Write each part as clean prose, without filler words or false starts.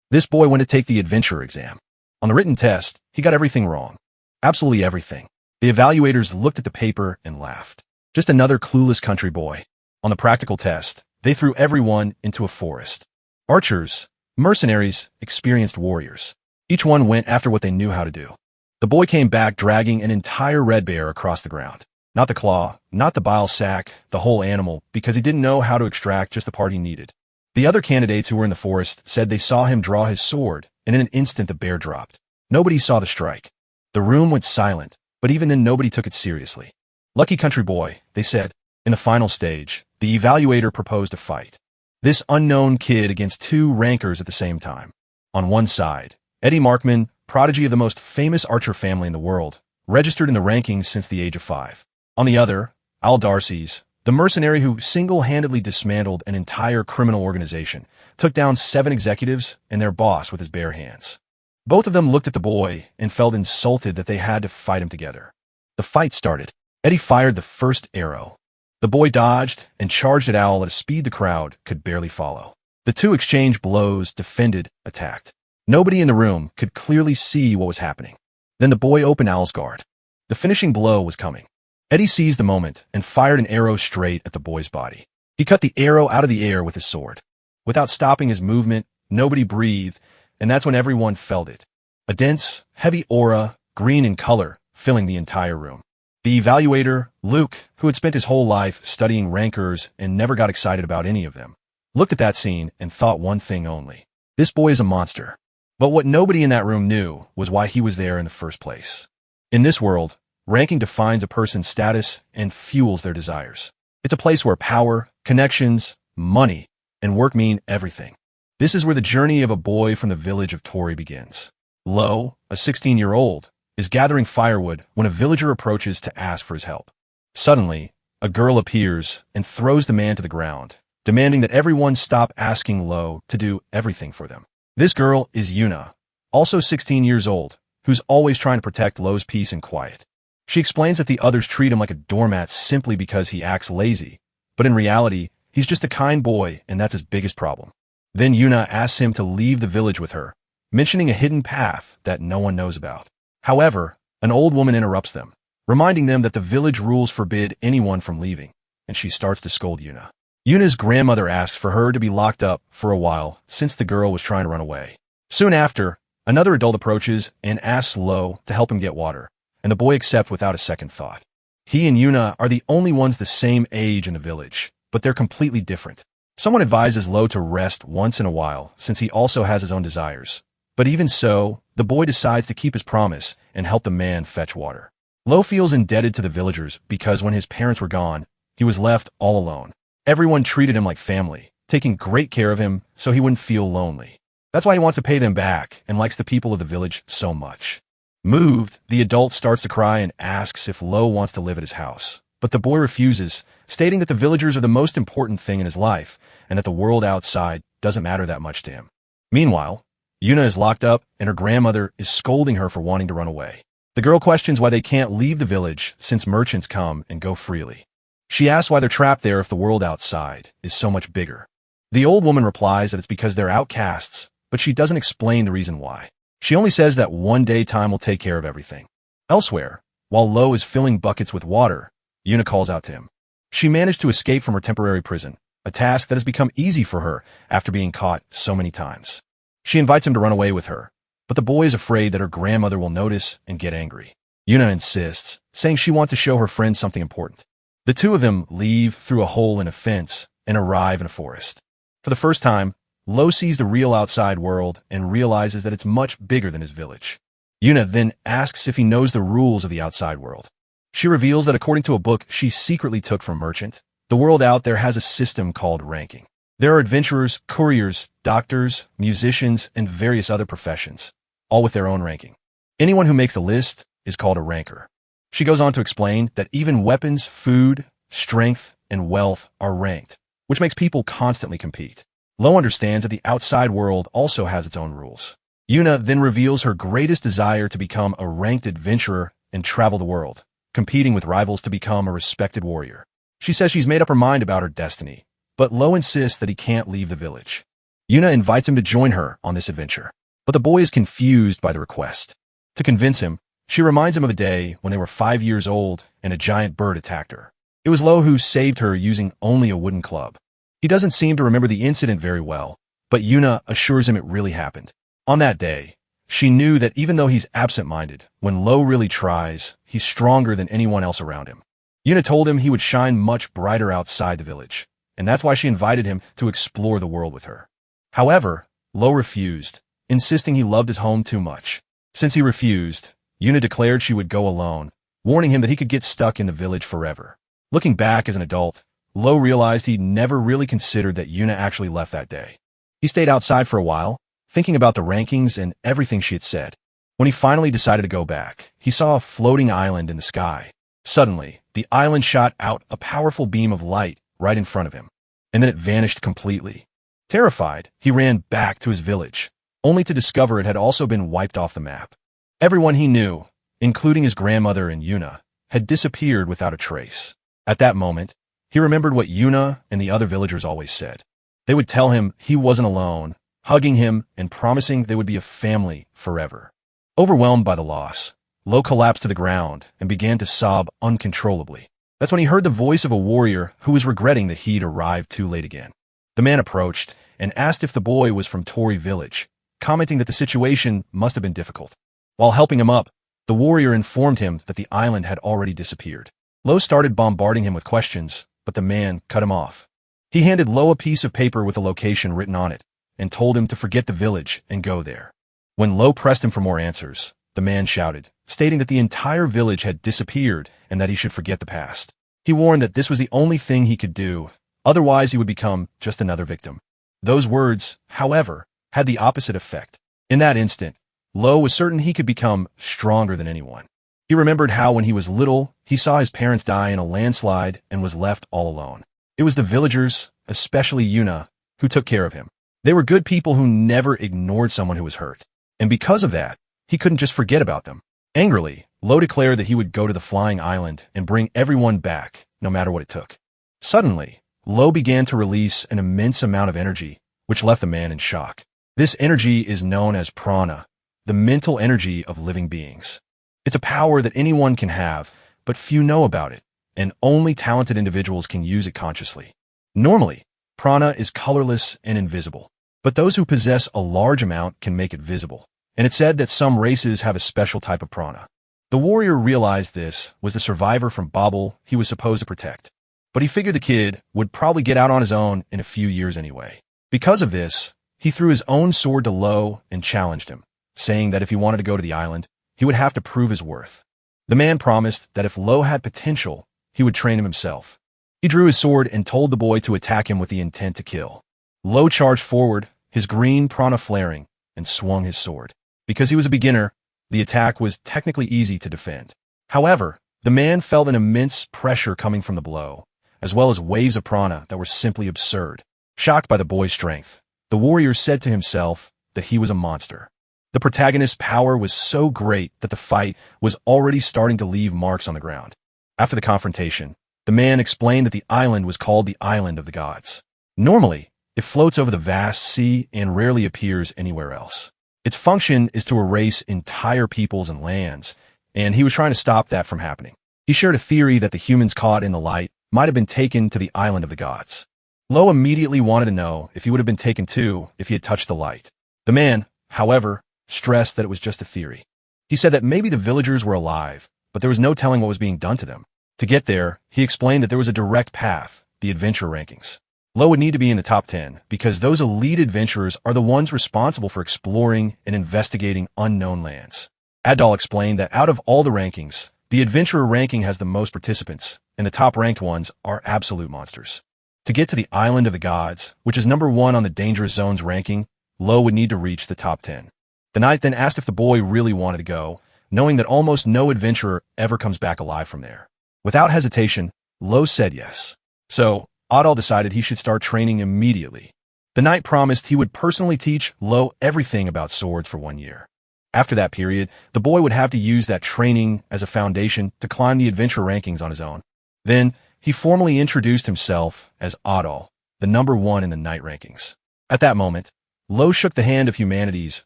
This boy went to take the adventure exam. On the written test, he got everything wrong. Absolutely everything. The evaluators looked at the paper and laughed. Just another clueless country boy. On the practical test, they threw everyone into a forest. Archers, mercenaries, experienced warriors. Each one went after what they knew how to do. The boy came back dragging an entire red bear across the ground. Not the claw, not the bile sac, the whole animal, because he didn't know how to extract just the part he needed. The other candidates who were in the forest said they saw him draw his sword, and in an instant the bear dropped. Nobody saw the strike. The room went silent, but even then nobody took it seriously. Lucky country boy, they said. In the final stage, the evaluator proposed a fight. This unknown kid against two rankers at the same time. On one side, Eddie Markman, prodigy of the most famous archer family in the world, registered in the rankings since the age of 5. On the other, Al Darcy's, the mercenary who single-handedly dismantled an entire criminal organization, took down 7 executives and their boss with his bare hands. Both of them looked at the boy and felt insulted that they had to fight him together. The fight started. Eddie fired the first arrow. The boy dodged and charged at Al at a speed the crowd could barely follow. The two exchanged blows, defended, attacked. Nobody in the room could clearly see what was happening. Then the boy opened Al's guard. The finishing blow was coming. Eddie seized the moment and fired an arrow straight at the boy's body. He cut the arrow out of the air with his sword. Without stopping his movement, nobody breathed, and that's when everyone felt it. A dense, heavy aura, green in color, filling the entire room. The evaluator, Luke, who had spent his whole life studying rankers and never got excited about any of them, looked at that scene and thought one thing only. This boy is a monster. But what nobody in that room knew was why he was there in the first place. In this world, ranking defines a person's status and fuels their desires. It's a place where power, connections, money, and work mean everything. This is where the journey of a boy from the village of Tori begins. Lo, a 16-year-old, is gathering firewood when a villager approaches to ask for his help. Suddenly, a girl appears and throws the man to the ground, demanding that everyone stop asking Lo to do everything for them. This girl is Yuna, also 16 years old, who's always trying to protect Lo's peace and quiet. She explains that the others treat him like a doormat simply because he acts lazy, but in reality, he's just a kind boy and that's his biggest problem. Then Yuna asks him to leave the village with her, mentioning a hidden path that no one knows about. However, an old woman interrupts them, reminding them that the village rules forbid anyone from leaving, and she starts to scold Yuna. Yuna's grandmother asks for her to be locked up for a while since the girl was trying to run away. Soon after, another adult approaches and asks Lo to help him get water, and the boy accepts without a second thought. He and Yuna are the only ones the same age in the village, but they're completely different. Someone advises Lo to rest once in a while since he also has his own desires. But even so, the boy decides to keep his promise and help the man fetch water. Lo feels indebted to the villagers because when his parents were gone, he was left all alone. Everyone treated him like family, taking great care of him so he wouldn't feel lonely. That's why he wants to pay them back and likes the people of the village so much. Moved, the adult starts to cry and asks if Lo wants to live at his house. But the boy refuses, stating that the villagers are the most important thing in his life and that the world outside doesn't matter that much to him. Meanwhile, Yuna is locked up and her grandmother is scolding her for wanting to run away. The girl questions why they can't leave the village since merchants come and go freely. She asks why they're trapped there if the world outside is so much bigger. The old woman replies that it's because they're outcasts, but she doesn't explain the reason why. She only says that one day time will take care of everything. Elsewhere, while Lo is filling buckets with water, Yuna calls out to him. She managed to escape from her temporary prison, a task that has become easy for her after being caught so many times. She invites him to run away with her, but the boy is afraid that her grandmother will notice and get angry. Yuna insists, saying she wants to show her friend something important. The two of them leave through a hole in a fence and arrive in a forest. For the first time, Lo sees the real outside world and realizes that it's much bigger than his village. Yuna then asks if he knows the rules of the outside world. She reveals that according to a book she secretly took from Merchant, the world out there has a system called ranking. There are adventurers, couriers, doctors, musicians, and various other professions, all with their own ranking. Anyone who makes the list is called a ranker. She goes on to explain that even weapons, food, strength, and wealth are ranked, which makes people constantly compete. Lo understands that the outside world also has its own rules. Yuna then reveals her greatest desire to become a ranked adventurer and travel the world, competing with rivals to become a respected warrior. She says she's made up her mind about her destiny, but Lo insists that he can't leave the village. Yuna invites him to join her on this adventure, but the boy is confused by the request. To convince him, she reminds him of a day when they were 5 years old and a giant bird attacked her. It was Lo who saved her using only a wooden club. He doesn't seem to remember the incident very well, but Yuna assures him it really happened. On that day, she knew that even though he's absent-minded, when Lo really tries, he's stronger than anyone else around him. Yuna told him he would shine much brighter outside the village, and that's why she invited him to explore the world with her. However, Lo refused, insisting he loved his home too much. Since he refused, Yuna declared she would go alone, warning him that he could get stuck in the village forever. Looking back as an adult, Lo realized he'd never really considered that Yuna actually left that day. He stayed outside for a while, thinking about the rankings and everything she had said. When he finally decided to go back, he saw a floating island in the sky. Suddenly, the island shot out a powerful beam of light right in front of him, and then it vanished completely. Terrified, he ran back to his village, only to discover it had also been wiped off the map. Everyone he knew, including his grandmother and Yuna, had disappeared without a trace. At that moment, he remembered what Yuna and the other villagers always said. They would tell him he wasn't alone, hugging him and promising they would be a family forever. Overwhelmed by the loss, Lo collapsed to the ground and began to sob uncontrollably. That's when he heard the voice of a warrior who was regretting that he'd arrived too late again. The man approached and asked if the boy was from Tori village, commenting that the situation must have been difficult. While helping him up, the warrior informed him that the island had already disappeared. Lo started bombarding him with questions, but the man cut him off. He handed Lo a piece of paper with a location written on it and told him to forget the village and go there. When Lo pressed him for more answers, the man shouted, stating that the entire village had disappeared and that he should forget the past. He warned that this was the only thing he could do, otherwise he would become just another victim. Those words, however, had the opposite effect. In that instant, Lo was certain he could become stronger than anyone. He remembered how when he was little, he saw his parents die in a landslide and was left all alone. It was the villagers, especially Yuna, who took care of him. They were good people who never ignored someone who was hurt. And because of that, he couldn't just forget about them. Angrily, Lo declared that he would go to the flying island and bring everyone back, no matter what it took. Suddenly, Lo began to release an immense amount of energy, which left the man in shock. This energy is known as prana, the mental energy of living beings. It's a power that anyone can have, but few know about it, and only talented individuals can use it consciously. Normally, prana is colorless and invisible, but those who possess a large amount can make it visible, and it's said that some races have a special type of prana. The warrior realized this was the survivor from Babel he was supposed to protect, but he figured the kid would probably get out on his own in a few years anyway. Because of this, he threw his own sword to Lo and challenged him, saying that if he wanted to go to the island, he would have to prove his worth. The man promised that if Lo had potential, he would train him himself. He drew his sword and told the boy to attack him with the intent to kill. Lo charged forward, his green prana flaring, and swung his sword. Because he was a beginner, the attack was technically easy to defend. However, the man felt an immense pressure coming from the blow, as well as waves of prana that were simply absurd. Shocked by the boy's strength, the warrior said to himself that he was a monster. The protagonist's power was so great that the fight was already starting to leave marks on the ground. After the confrontation, the man explained that the island was called the Island of the Gods. Normally, it floats over the vast sea and rarely appears anywhere else. Its function is to erase entire peoples and lands, and he was trying to stop that from happening. He shared a theory that the humans caught in the light might have been taken to the Island of the Gods. Lo immediately wanted to know if he would have been taken too if he had touched the light. The man, however, stressed that it was just a theory. He said that maybe the villagers were alive, but there was no telling what was being done to them. To get there, he explained that there was a direct path, the adventure rankings. Lo would need to be in the top 10 because those elite adventurers are the ones responsible for exploring and investigating unknown lands. Adal explained that out of all the rankings, the adventurer ranking has the most participants, and the top-ranked ones are absolute monsters. To get to the Island of the Gods, which is number 1 on the Dangerous Zones ranking, Lo would need to reach the top 10. The knight then asked if the boy really wanted to go, knowing that almost no adventurer ever comes back alive from there. Without hesitation, Lo said yes. So, Adal decided he should start training immediately. The knight promised he would personally teach Lo everything about swords for 1 year. After that period, the boy would have to use that training as a foundation to climb the adventure rankings on his own. Then, he formally introduced himself as Adal, the number 1 in the knight rankings. At that moment, Lo shook the hand of humanity's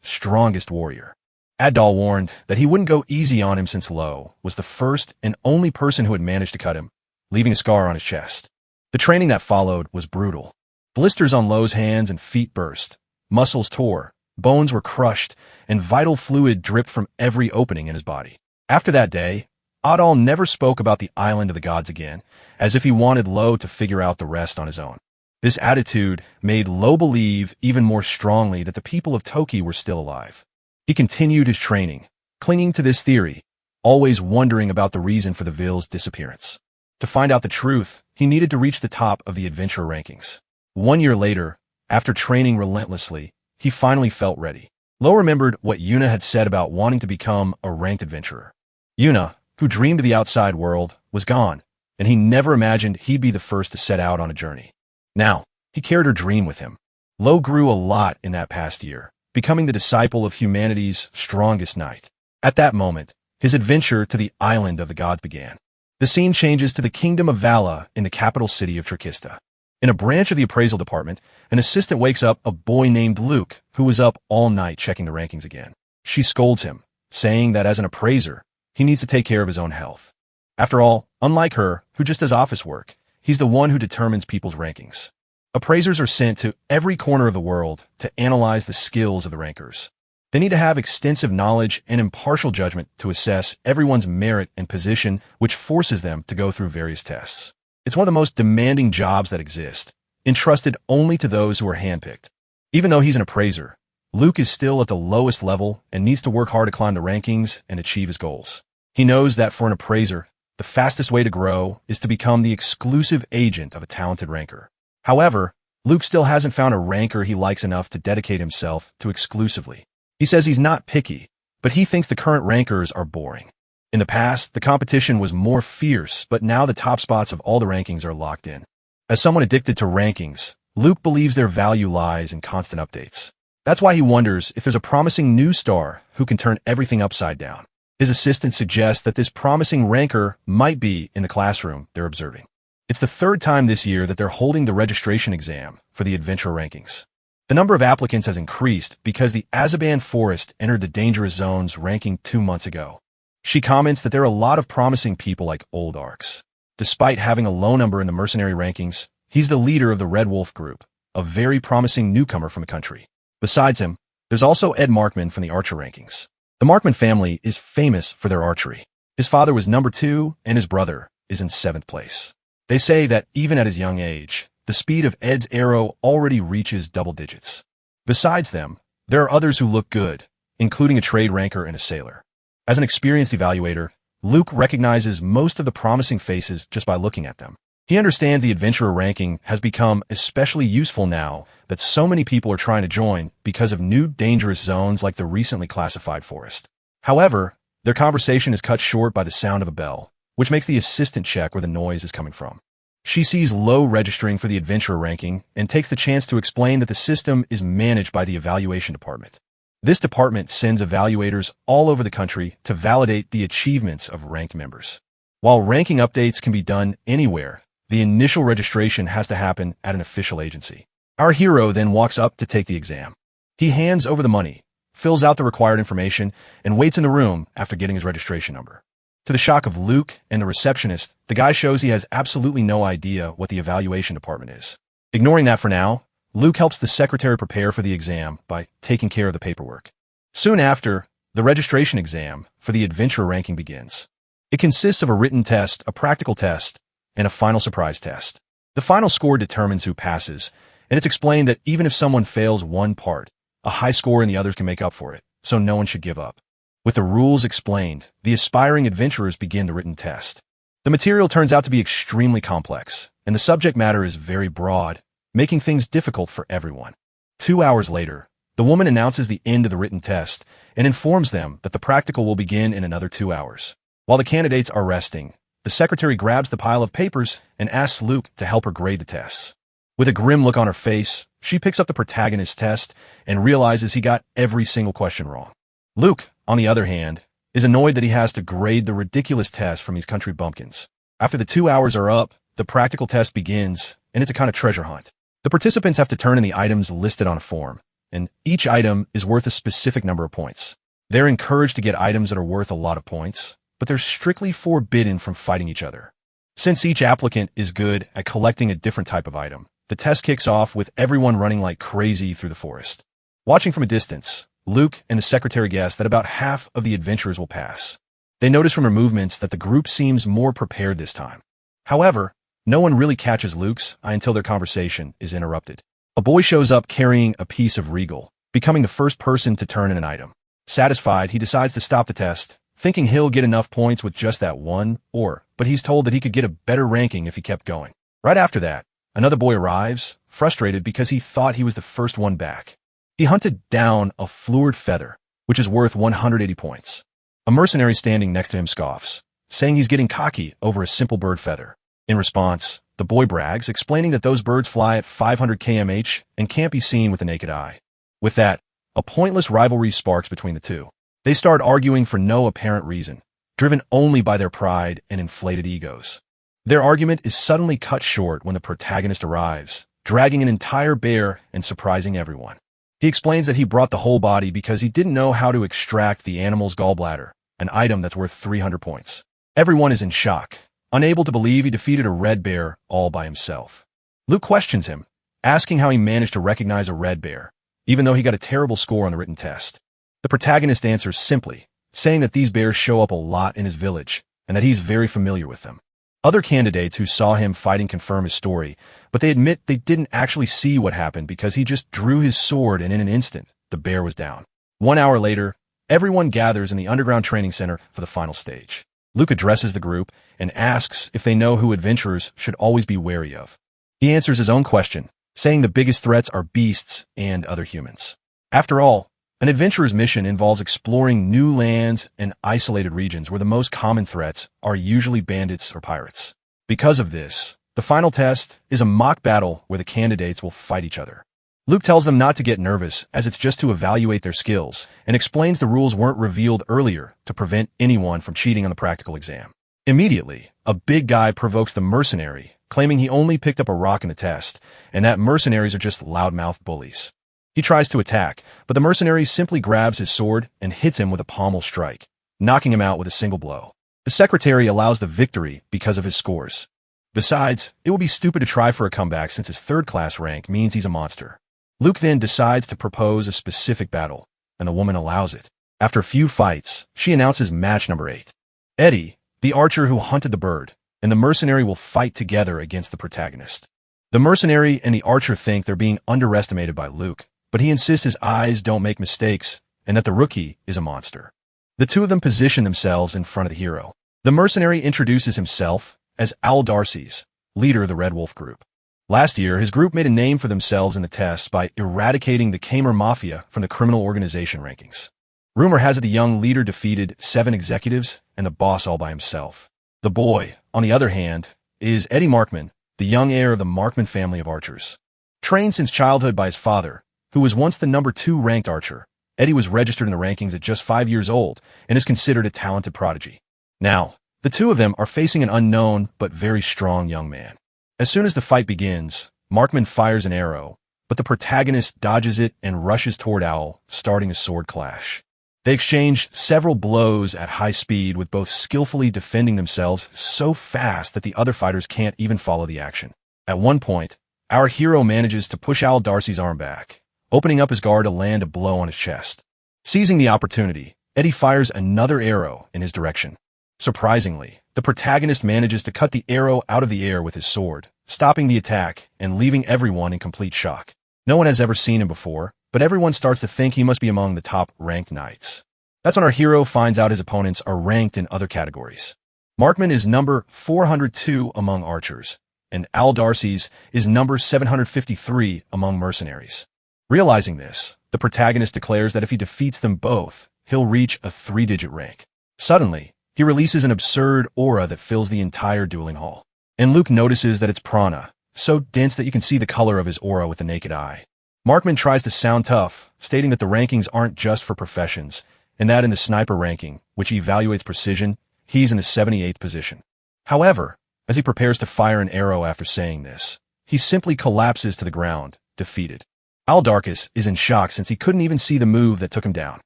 strongest warrior. Adal warned that he wouldn't go easy on him since Lo was the first and only person who had managed to cut him, leaving a scar on his chest. The training that followed was brutal. Blisters on Lo's hands and feet burst, muscles tore, bones were crushed, and vital fluid dripped from every opening in his body. After that day, Adal never spoke about the island of the gods again, as if he wanted Lo to figure out the rest on his own. This attitude made Lo believe even more strongly that the people of Toki were still alive. He continued his training, clinging to this theory, always wondering about the reason for the Ville's disappearance. To find out the truth, he needed to reach the top of the adventure rankings. 1 year later, after training relentlessly, he finally felt ready. Lo remembered what Yuna had said about wanting to become a ranked adventurer. Yuna, who dreamed of the outside world, was gone, and he never imagined he'd be the first to set out on a journey. Now, he carried her dream with him. Lo grew a lot in that past year, becoming the disciple of humanity's strongest knight. At that moment, his adventure to the island of the gods began. The scene changes to the kingdom of Vala in the capital city of Trikista. In a branch of the appraisal department, an assistant wakes up a boy named Luke, who was up all night checking the rankings again. She scolds him, saying that as an appraiser, he needs to take care of his own health. After all, unlike her, who just does office work, he's the one who determines people's rankings. Appraisers are sent to every corner of the world to analyze the skills of the rankers. They need to have extensive knowledge and impartial judgment to assess everyone's merit and position, which forces them to go through various tests. It's one of the most demanding jobs that exist, entrusted only to those who are handpicked. Even though he's an appraiser, Luke is still at the lowest level and needs to work hard to climb the rankings and achieve his goals. He knows that for an appraiser, the fastest way to grow is to become the exclusive agent of a talented ranker. However, Luke still hasn't found a ranker he likes enough to dedicate himself to exclusively. He says he's not picky, but he thinks the current rankers are boring. In the past, the competition was more fierce, but now the top spots of all the rankings are locked in. As someone addicted to rankings, Luke believes their value lies in constant updates. That's why he wonders if there's a promising new star who can turn everything upside down. His assistant suggests that this promising ranker might be in the classroom they're observing. It's the third time this year that they're holding the registration exam for the adventure rankings. The number of applicants has increased because the Azaban Forest entered the dangerous zones ranking 2 months ago. She comments that there are a lot of promising people like Old Arcs. Despite having a low number in the mercenary rankings, he's the leader of the Red Wolf group, a very promising newcomer from the country. Besides him, there's also Ed Markman from the Archer rankings. The Markman family is famous for their archery. His father was number 2, and his brother is in 7th place. They say that even at his young age, the speed of Ed's arrow already reaches double digits. Besides them, there are others who look good, including a trade ranker and a sailor. As an experienced evaluator, Luke recognizes most of the promising faces just by looking at them. He understands the adventurer ranking has become especially useful now that so many people are trying to join because of new dangerous zones like the recently classified forest. However, their conversation is cut short by the sound of a bell, which makes the assistant check where the noise is coming from. She sees Lo registering for the adventurer ranking and takes the chance to explain that the system is managed by the evaluation department. This department sends evaluators all over the country to validate the achievements of ranked members. While ranking updates can be done anywhere, the initial registration has to happen at an official agency. Our hero then walks up to take the exam. He hands over the money, fills out the required information, and waits in the room after getting his registration number. To the shock of Luke and the receptionist, the guy shows he has absolutely no idea what the evaluation department is. Ignoring that for now, Luke helps the secretary prepare for the exam by taking care of the paperwork. Soon after, the registration exam for the adventurer ranking begins. It consists of a written test, a practical test, and a final surprise test. The final score determines who passes, and it's explained that even if someone fails one part, a high score in the others can make up for it, so no one should give up. With the rules explained, the aspiring adventurers begin the written test. The material turns out to be extremely complex, and the subject matter is very broad, making things difficult for everyone. 2 hours later, the woman announces the end of the written test and informs them that the practical will begin in another 2 hours. While the candidates are resting, the secretary grabs the pile of papers and asks Luke to help her grade the tests. With a grim look on her face, she picks up the protagonist test and realizes he got every single question wrong. Luke, on the other hand, is annoyed that he has to grade the ridiculous test from his country bumpkins. After the 2 hours are up, the practical test begins, and it's a kind of treasure hunt. The participants have to turn in the items listed on a form, and each item is worth a specific number of points. They're encouraged to get items that are worth a lot of points, but they're strictly forbidden from fighting each other. Since each applicant is good at collecting a different type of item, the test kicks off with everyone running like crazy through the forest. Watching from a distance, Luke and the secretary guess that about half of the adventurers will pass. They notice from their movements that the group seems more prepared this time. However, no one really catches Luke's eye until their conversation is interrupted. A boy shows up carrying a piece of regal, becoming the first person to turn in an item. Satisfied, he decides to stop the test, thinking he'll get enough points with just that one ore, but he's told that he could get a better ranking if he kept going. Right after that, another boy arrives, frustrated because he thought he was the first one back. He hunted down a fluored feather, which is worth 180 points. A mercenary standing next to him scoffs, saying he's getting cocky over a simple bird feather. In response, the boy brags, explaining that those birds fly at 500 km/h and can't be seen with the naked eye. With that, a pointless rivalry sparks between the two. They start arguing for no apparent reason, driven only by their pride and inflated egos. Their argument is suddenly cut short when the protagonist arrives, dragging an entire bear and surprising everyone. He explains that he brought the whole body because he didn't know how to extract the animal's gallbladder, an item that's worth 300 points. Everyone is in shock, unable to believe he defeated a red bear all by himself. Luke questions him, asking how he managed to recognize a red bear, even though he got a terrible score on the written test. The protagonist answers simply, saying that these bears show up a lot in his village, and that he's very familiar with them. Other candidates who saw him fighting confirm his story, but they admit they didn't actually see what happened because he just drew his sword and in an instant, the bear was down. 1 hour later, everyone gathers in the underground training center for the final stage. Luke addresses the group and asks if they know who adventurers should always be wary of. He answers his own question, saying the biggest threats are beasts and other humans. After all, an adventurer's mission involves exploring new lands and isolated regions where the most common threats are usually bandits or pirates. Because of this, the final test is a mock battle where the candidates will fight each other. Luke tells them not to get nervous as it's just to evaluate their skills and explains the rules weren't revealed earlier to prevent anyone from cheating on the practical exam. Immediately, a big guy provokes the mercenary, claiming he only picked up a rock in the test and that mercenaries are just loudmouth bullies. He tries to attack, but the mercenary simply grabs his sword and hits him with a pommel strike, knocking him out with a single blow. The secretary allows the victory because of his scores. Besides, it would be stupid to try for a comeback since his third-class rank means he's a monster. Luke then decides to propose a specific battle, and the woman allows it. After a few fights, she announces match number 8. Eddie, the archer who hunted the bird, and the mercenary will fight together against the protagonist. The mercenary and the archer think they're being underestimated by Luke, but he insists his eyes don't make mistakes and that the rookie is a monster. The two of them position themselves in front of the hero. The mercenary introduces himself as Al Darcy's, leader of the Red Wolf group. Last year, his group made a name for themselves in the test by eradicating the Kamer Mafia from the criminal organization rankings. Rumor has it the young leader defeated 7 executives and the boss all by himself. The boy, on the other hand, is Eddie Markman, the young heir of the Markman family of archers. Trained since childhood by his father, who was once the number 2 ranked archer, Eddie was registered in the rankings at just 5 years old and is considered a talented prodigy. Now, the two of them are facing an unknown but very strong young man. As soon as the fight begins, Markman fires an arrow, but the protagonist dodges it and rushes toward Owl, starting a sword clash. They exchange several blows at high speed, with both skillfully defending themselves so fast that the other fighters can't even follow the action. At one point, our hero manages to push Al Darcy's arm back, opening up his guard to land a blow on his chest. Seizing the opportunity, Eddie fires another arrow in his direction. Surprisingly, the protagonist manages to cut the arrow out of the air with his sword, stopping the attack and leaving everyone in complete shock. No one has ever seen him before, but everyone starts to think he must be among the top-ranked knights. That's when our hero finds out his opponents are ranked in other categories. Markman is number 402 among archers, and Al Darcy's is number 753 among mercenaries. Realizing this, the protagonist declares that if he defeats them both, he'll reach a 3-digit rank. Suddenly, he releases an absurd aura that fills the entire dueling hall. And Luke notices that it's prana, so dense that you can see the color of his aura with the naked eye. Markman tries to sound tough, stating that the rankings aren't just for professions, and that in the sniper ranking, which evaluates precision, he's in the 78th position. However, as he prepares to fire an arrow after saying this, he simply collapses to the ground, defeated. Aldarchus is in shock since he couldn't even see the move that took him down.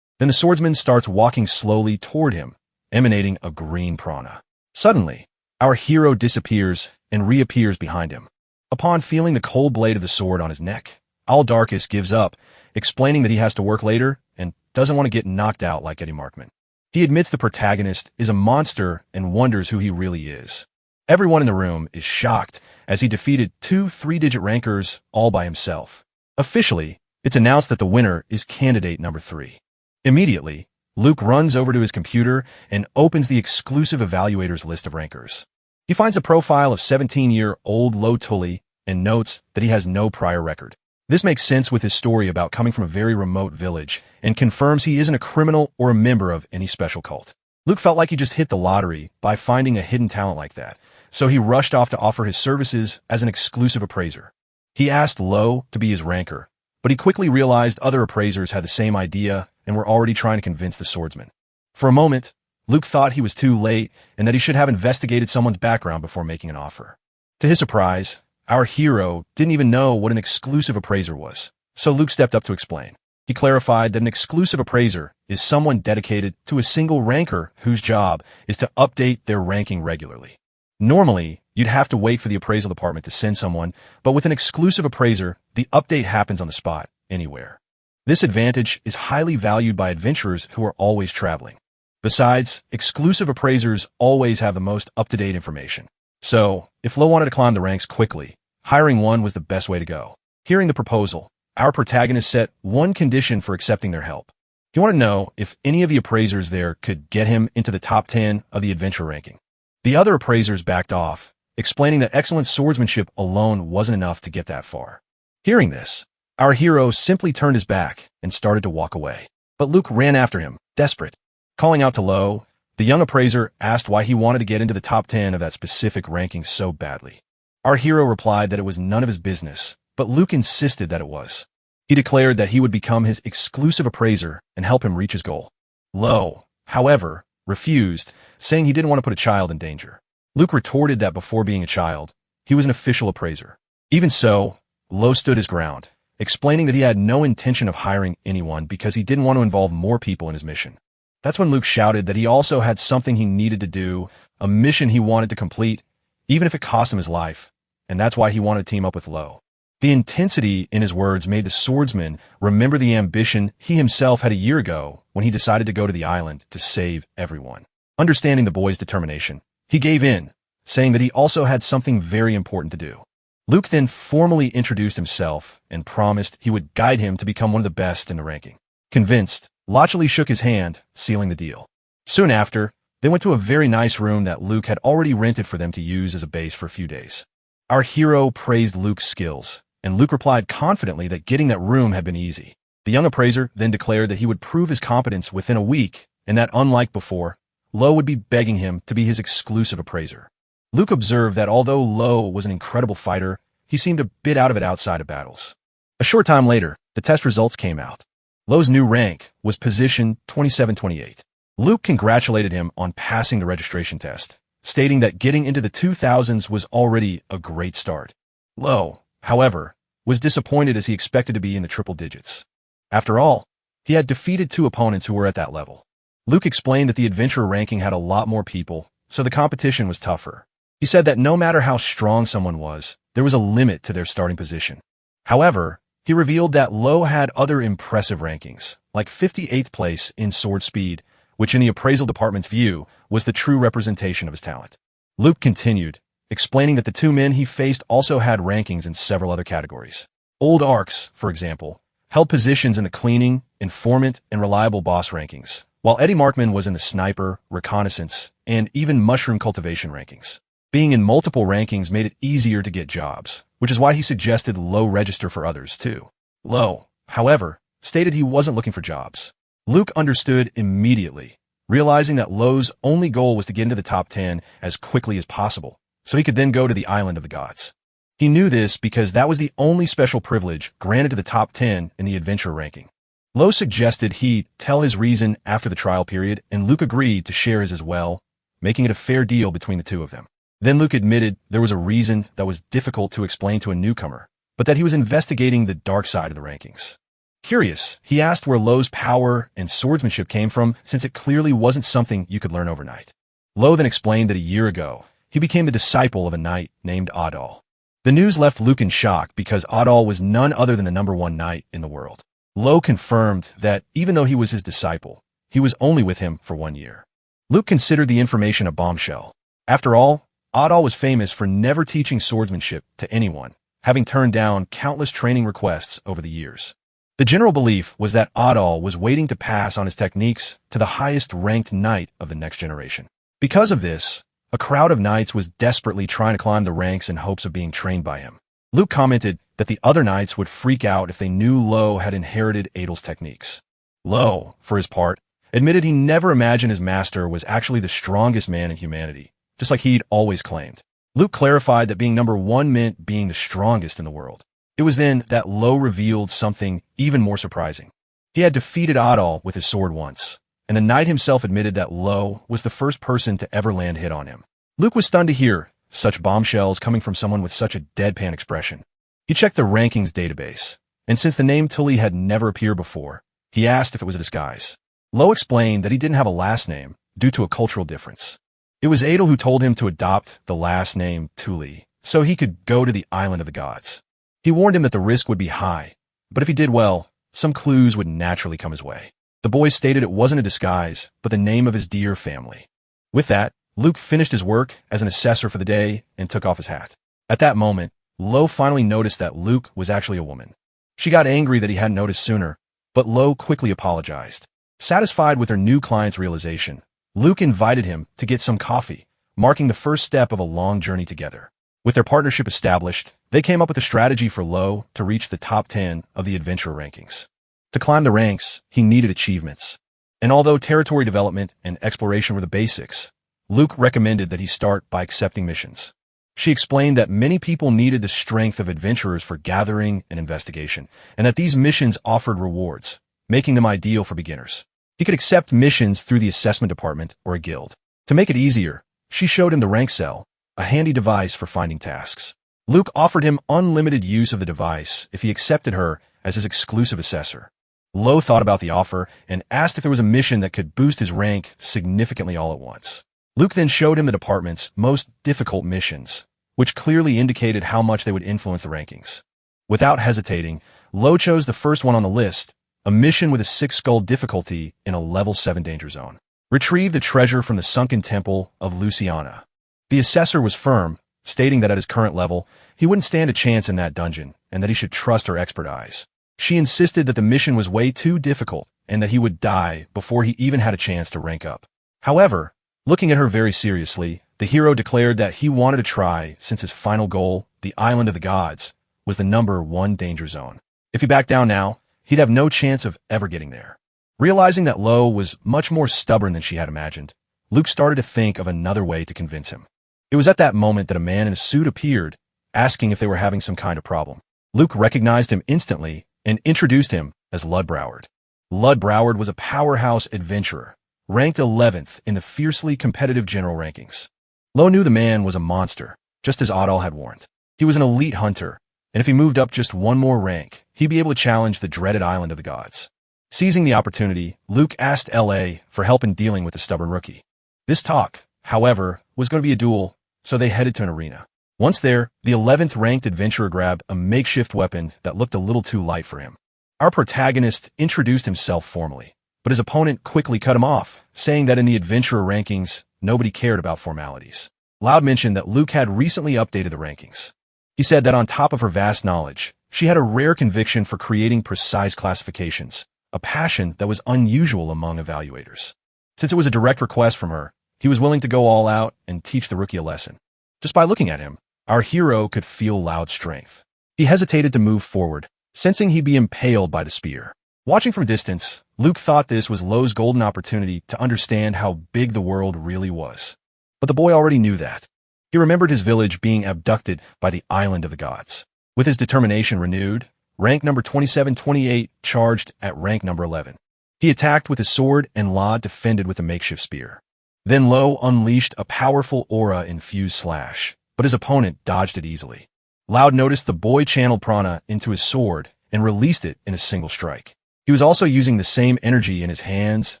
Then the swordsman starts walking slowly toward him, emanating a green prana. Suddenly, our hero disappears and reappears behind him. Upon feeling the cold blade of the sword on his neck, Aldarchus gives up, explaining that he has to work later and doesn't want to get knocked out like Eddie Markman. He admits the protagonist is a monster and wonders who he really is. Everyone in the room is shocked as he defeated 2 three-digit rankers all by himself. Officially, it's announced that the winner is candidate number 3. Immediately, Luke runs over to his computer and opens the exclusive evaluators list of rankers. He finds a profile of 17-year-old Lo Tully and notes that he has no prior record. This makes sense with his story about coming from a very remote village and confirms he isn't a criminal or a member of any special cult. Luke felt like he just hit the lottery by finding a hidden talent like that, so he rushed off to offer his services as an exclusive appraiser. He asked Lo to be his ranker, but he quickly realized other appraisers had the same idea and were already trying to convince the swordsman. For a moment, Luke thought he was too late and that he should have investigated someone's background before making an offer. To his surprise, our hero didn't even know what an exclusive appraiser was, so Luke stepped up to explain. He clarified that an exclusive appraiser is someone dedicated to a single ranker whose job is to update their ranking regularly. Normally, you'd have to wait for the appraisal department to send someone, but with an exclusive appraiser, the update happens on the spot, anywhere. This advantage is highly valued by adventurers who are always traveling. Besides, exclusive appraisers always have the most up-to-date information. So, if Lo wanted to climb the ranks quickly, hiring one was the best way to go. Hearing the proposal, our protagonist set one condition for accepting their help. He wanted to know if any of the appraisers there could get him into the top 10 of the adventure ranking. The other appraisers backed off, explaining that excellent swordsmanship alone wasn't enough to get that far. Hearing this, our hero simply turned his back and started to walk away. But Luke ran after him, desperate. Calling out to Lo, the young appraiser asked why he wanted to get into the top 10 of that specific ranking so badly. Our hero replied that it was none of his business, but Luke insisted that it was. He declared that he would become his exclusive appraiser and help him reach his goal. Lo, however, refused, saying he didn't want to put a child in danger. Luke retorted that before being a child, he was an official appraiser. Even so, Lo stood his ground, explaining that he had no intention of hiring anyone because he didn't want to involve more people in his mission. That's when Luke shouted that he also had something he needed to do, a mission he wanted to complete, even if it cost him his life, and that's why he wanted to team up with Lo. The intensity in his words made the swordsman remember the ambition he himself had a year ago when he decided to go to the island to save everyone. Understanding the boy's determination, he gave in, saying that he also had something very important to do. Luke then formally introduced himself and promised he would guide him to become one of the best in the ranking. Convinced, Lochley shook his hand, sealing the deal. Soon after, they went to a very nice room that Luke had already rented for them to use as a base for a few days. Our hero praised Luke's skills, and Luke replied confidently that getting that room had been easy. The young appraiser then declared that he would prove his competence within a week, and that unlike before, Lo would be begging him to be his exclusive appraiser. Luke observed that although Lo was an incredible fighter, he seemed a bit out of it outside of battles. A short time later, the test results came out. Lo's new rank was position 2728. Luke congratulated him on passing the registration test, stating that getting into the 2000s was already a great start. Lo, however, was disappointed as he expected to be in the triple digits. After all, he had defeated 2 opponents who were at that level. Luke explained that the adventurer ranking had a lot more people, so the competition was tougher. He said that no matter how strong someone was, there was a limit to their starting position. However, he revealed that Lo had other impressive rankings, like 58th place in sword speed, which in the appraisal department's view was the true representation of his talent. Luke continued, explaining that the 2 men he faced also had rankings in several other categories. Old Arcs, for example, held positions in the cleaning, informant, and reliable boss rankings, while Eddie Markman was in the sniper, reconnaissance, and even mushroom cultivation rankings. Being in multiple rankings made it easier to get jobs, which is why he suggested Lo register for others too. Lo, however, stated he wasn't looking for jobs. Luke understood immediately, realizing that Lo's only goal was to get into the top 10 as quickly as possible, so he could then go to the Island of the Gods. He knew this because that was the only special privilege granted to the top 10 in the adventure ranking. Lo suggested he tell his reason after the trial period, and Luke agreed to share his as well, making it a fair deal between the 2 of them. Then Luke admitted there was a reason that was difficult to explain to a newcomer, but that he was investigating the dark side of the rankings. Curious, he asked where Lo's power and swordsmanship came from, since it clearly wasn't something you could learn overnight. Lo then explained that a year ago, he became the disciple of a knight named Adal. The news left Luke in shock because Adal was none other than the #1 knight in the world. Lo confirmed that even though he was his disciple, he was only with him for 1 year. Luke considered the information a bombshell. After all, Adal was famous for never teaching swordsmanship to anyone, having turned down countless training requests over the years. The general belief was that Adal was waiting to pass on his techniques to the highest-ranked knight of the next generation. Because of this, a crowd of knights was desperately trying to climb the ranks in hopes of being trained by him. Luke commented that the other knights would freak out if they knew Lo had inherited Adal's techniques. Lo, for his part, admitted he never imagined his master was actually the strongest man in humanity, just like he'd always claimed. Luke clarified that being #1 meant being the strongest in the world. It was then that Lo revealed something even more surprising. He had defeated Adal with his sword once, and the knight himself admitted that Lo was the first person to ever land hit on him. Luke was stunned to hear such bombshells coming from someone with such a deadpan expression. He checked the rankings database, and since the name Tully had never appeared before, he asked if it was a disguise. Lo explained that he didn't have a last name due to a cultural difference. It was Adal who told him to adopt the last name Tully so he could go to the island of the gods. He warned him that the risk would be high, but if he did well, some clues would naturally come his way. The boy stated it wasn't a disguise, but the name of his dear family. With that, Luke finished his work as an assessor for the day and took off his hat. At that moment, Lo finally noticed that Luke was actually a woman. She got angry that he hadn't noticed sooner, but Lo quickly apologized. Satisfied with her new client's realization, Luke invited him to get some coffee, marking the first step of a long journey together. With their partnership established, they came up with a strategy for Lo to reach the top 10 of the adventurer rankings. To climb the ranks, he needed achievements. And although territory development and exploration were the basics, Luke recommended that he start by accepting missions. She explained that many people needed the strength of adventurers for gathering and investigation, and that these missions offered rewards, making them ideal for beginners. He could accept missions through the assessment department or a guild. To make it easier, she showed him the rank cell, a handy device for finding tasks. Luke offered him unlimited use of the device if he accepted her as his exclusive assessor. Lo thought about the offer and asked if there was a mission that could boost his rank significantly all at once. Luke then showed him the department's most difficult missions, which clearly indicated how much they would influence the rankings. Without hesitating, Lo chose the first one on the list, a mission with a 6-skull difficulty in a level 7 danger zone. Retrieve the treasure from the sunken temple of Luciana. The assessor was firm, stating that at his current level, he wouldn't stand a chance in that dungeon and that he should trust her expert eyes. She insisted that the mission was way too difficult and that he would die before he even had a chance to rank up. However, looking at her very seriously, the hero declared that he wanted to try since his final goal, the island of the gods, was the #1 danger zone. If he backed down now, he'd have no chance of ever getting there. Realizing that Lo was much more stubborn than she had imagined, Luke started to think of another way to convince him. It was at that moment that a man in a suit appeared, asking if they were having some kind of problem. Luke recognized him instantly and introduced him as Ludbroward. Ludbroward was a powerhouse adventurer, ranked 11th in the fiercely competitive general rankings. Lo knew the man was a monster, just as Adal had warned. He was an elite hunter, and if he moved up just one more rank, he'd be able to challenge the dreaded island of the gods. Seizing the opportunity, Luke asked L.A. for help in dealing with the stubborn rookie. This talk, however, was going to be a duel, so they headed to an arena. Once there, the 11th ranked adventurer grabbed a makeshift weapon that looked a little too light for him. Our protagonist introduced himself formally, but his opponent quickly cut him off, saying that in the adventurer rankings, nobody cared about formalities. Loud mentioned that Luke had recently updated the rankings. He said that on top of her vast knowledge, she had a rare conviction for creating precise classifications, a passion that was unusual among evaluators. Since it was a direct request from her, he was willing to go all out and teach the rookie a lesson. Just by looking at him, our hero could feel Loud's strength. He hesitated to move forward, sensing he'd be impaled by the spear. Watching from a distance, Luke thought this was Lo's golden opportunity to understand how big the world really was. But the boy already knew that. He remembered his village being abducted by the island of the gods. With his determination renewed, rank number 2728 charged at rank number 11. He attacked with his sword and La defended with a makeshift spear. Then Lo unleashed a powerful aura-infused slash, but his opponent dodged it easily. Loud noticed the boy channeled prana into his sword and released it in a single strike. He was also using the same energy in his hands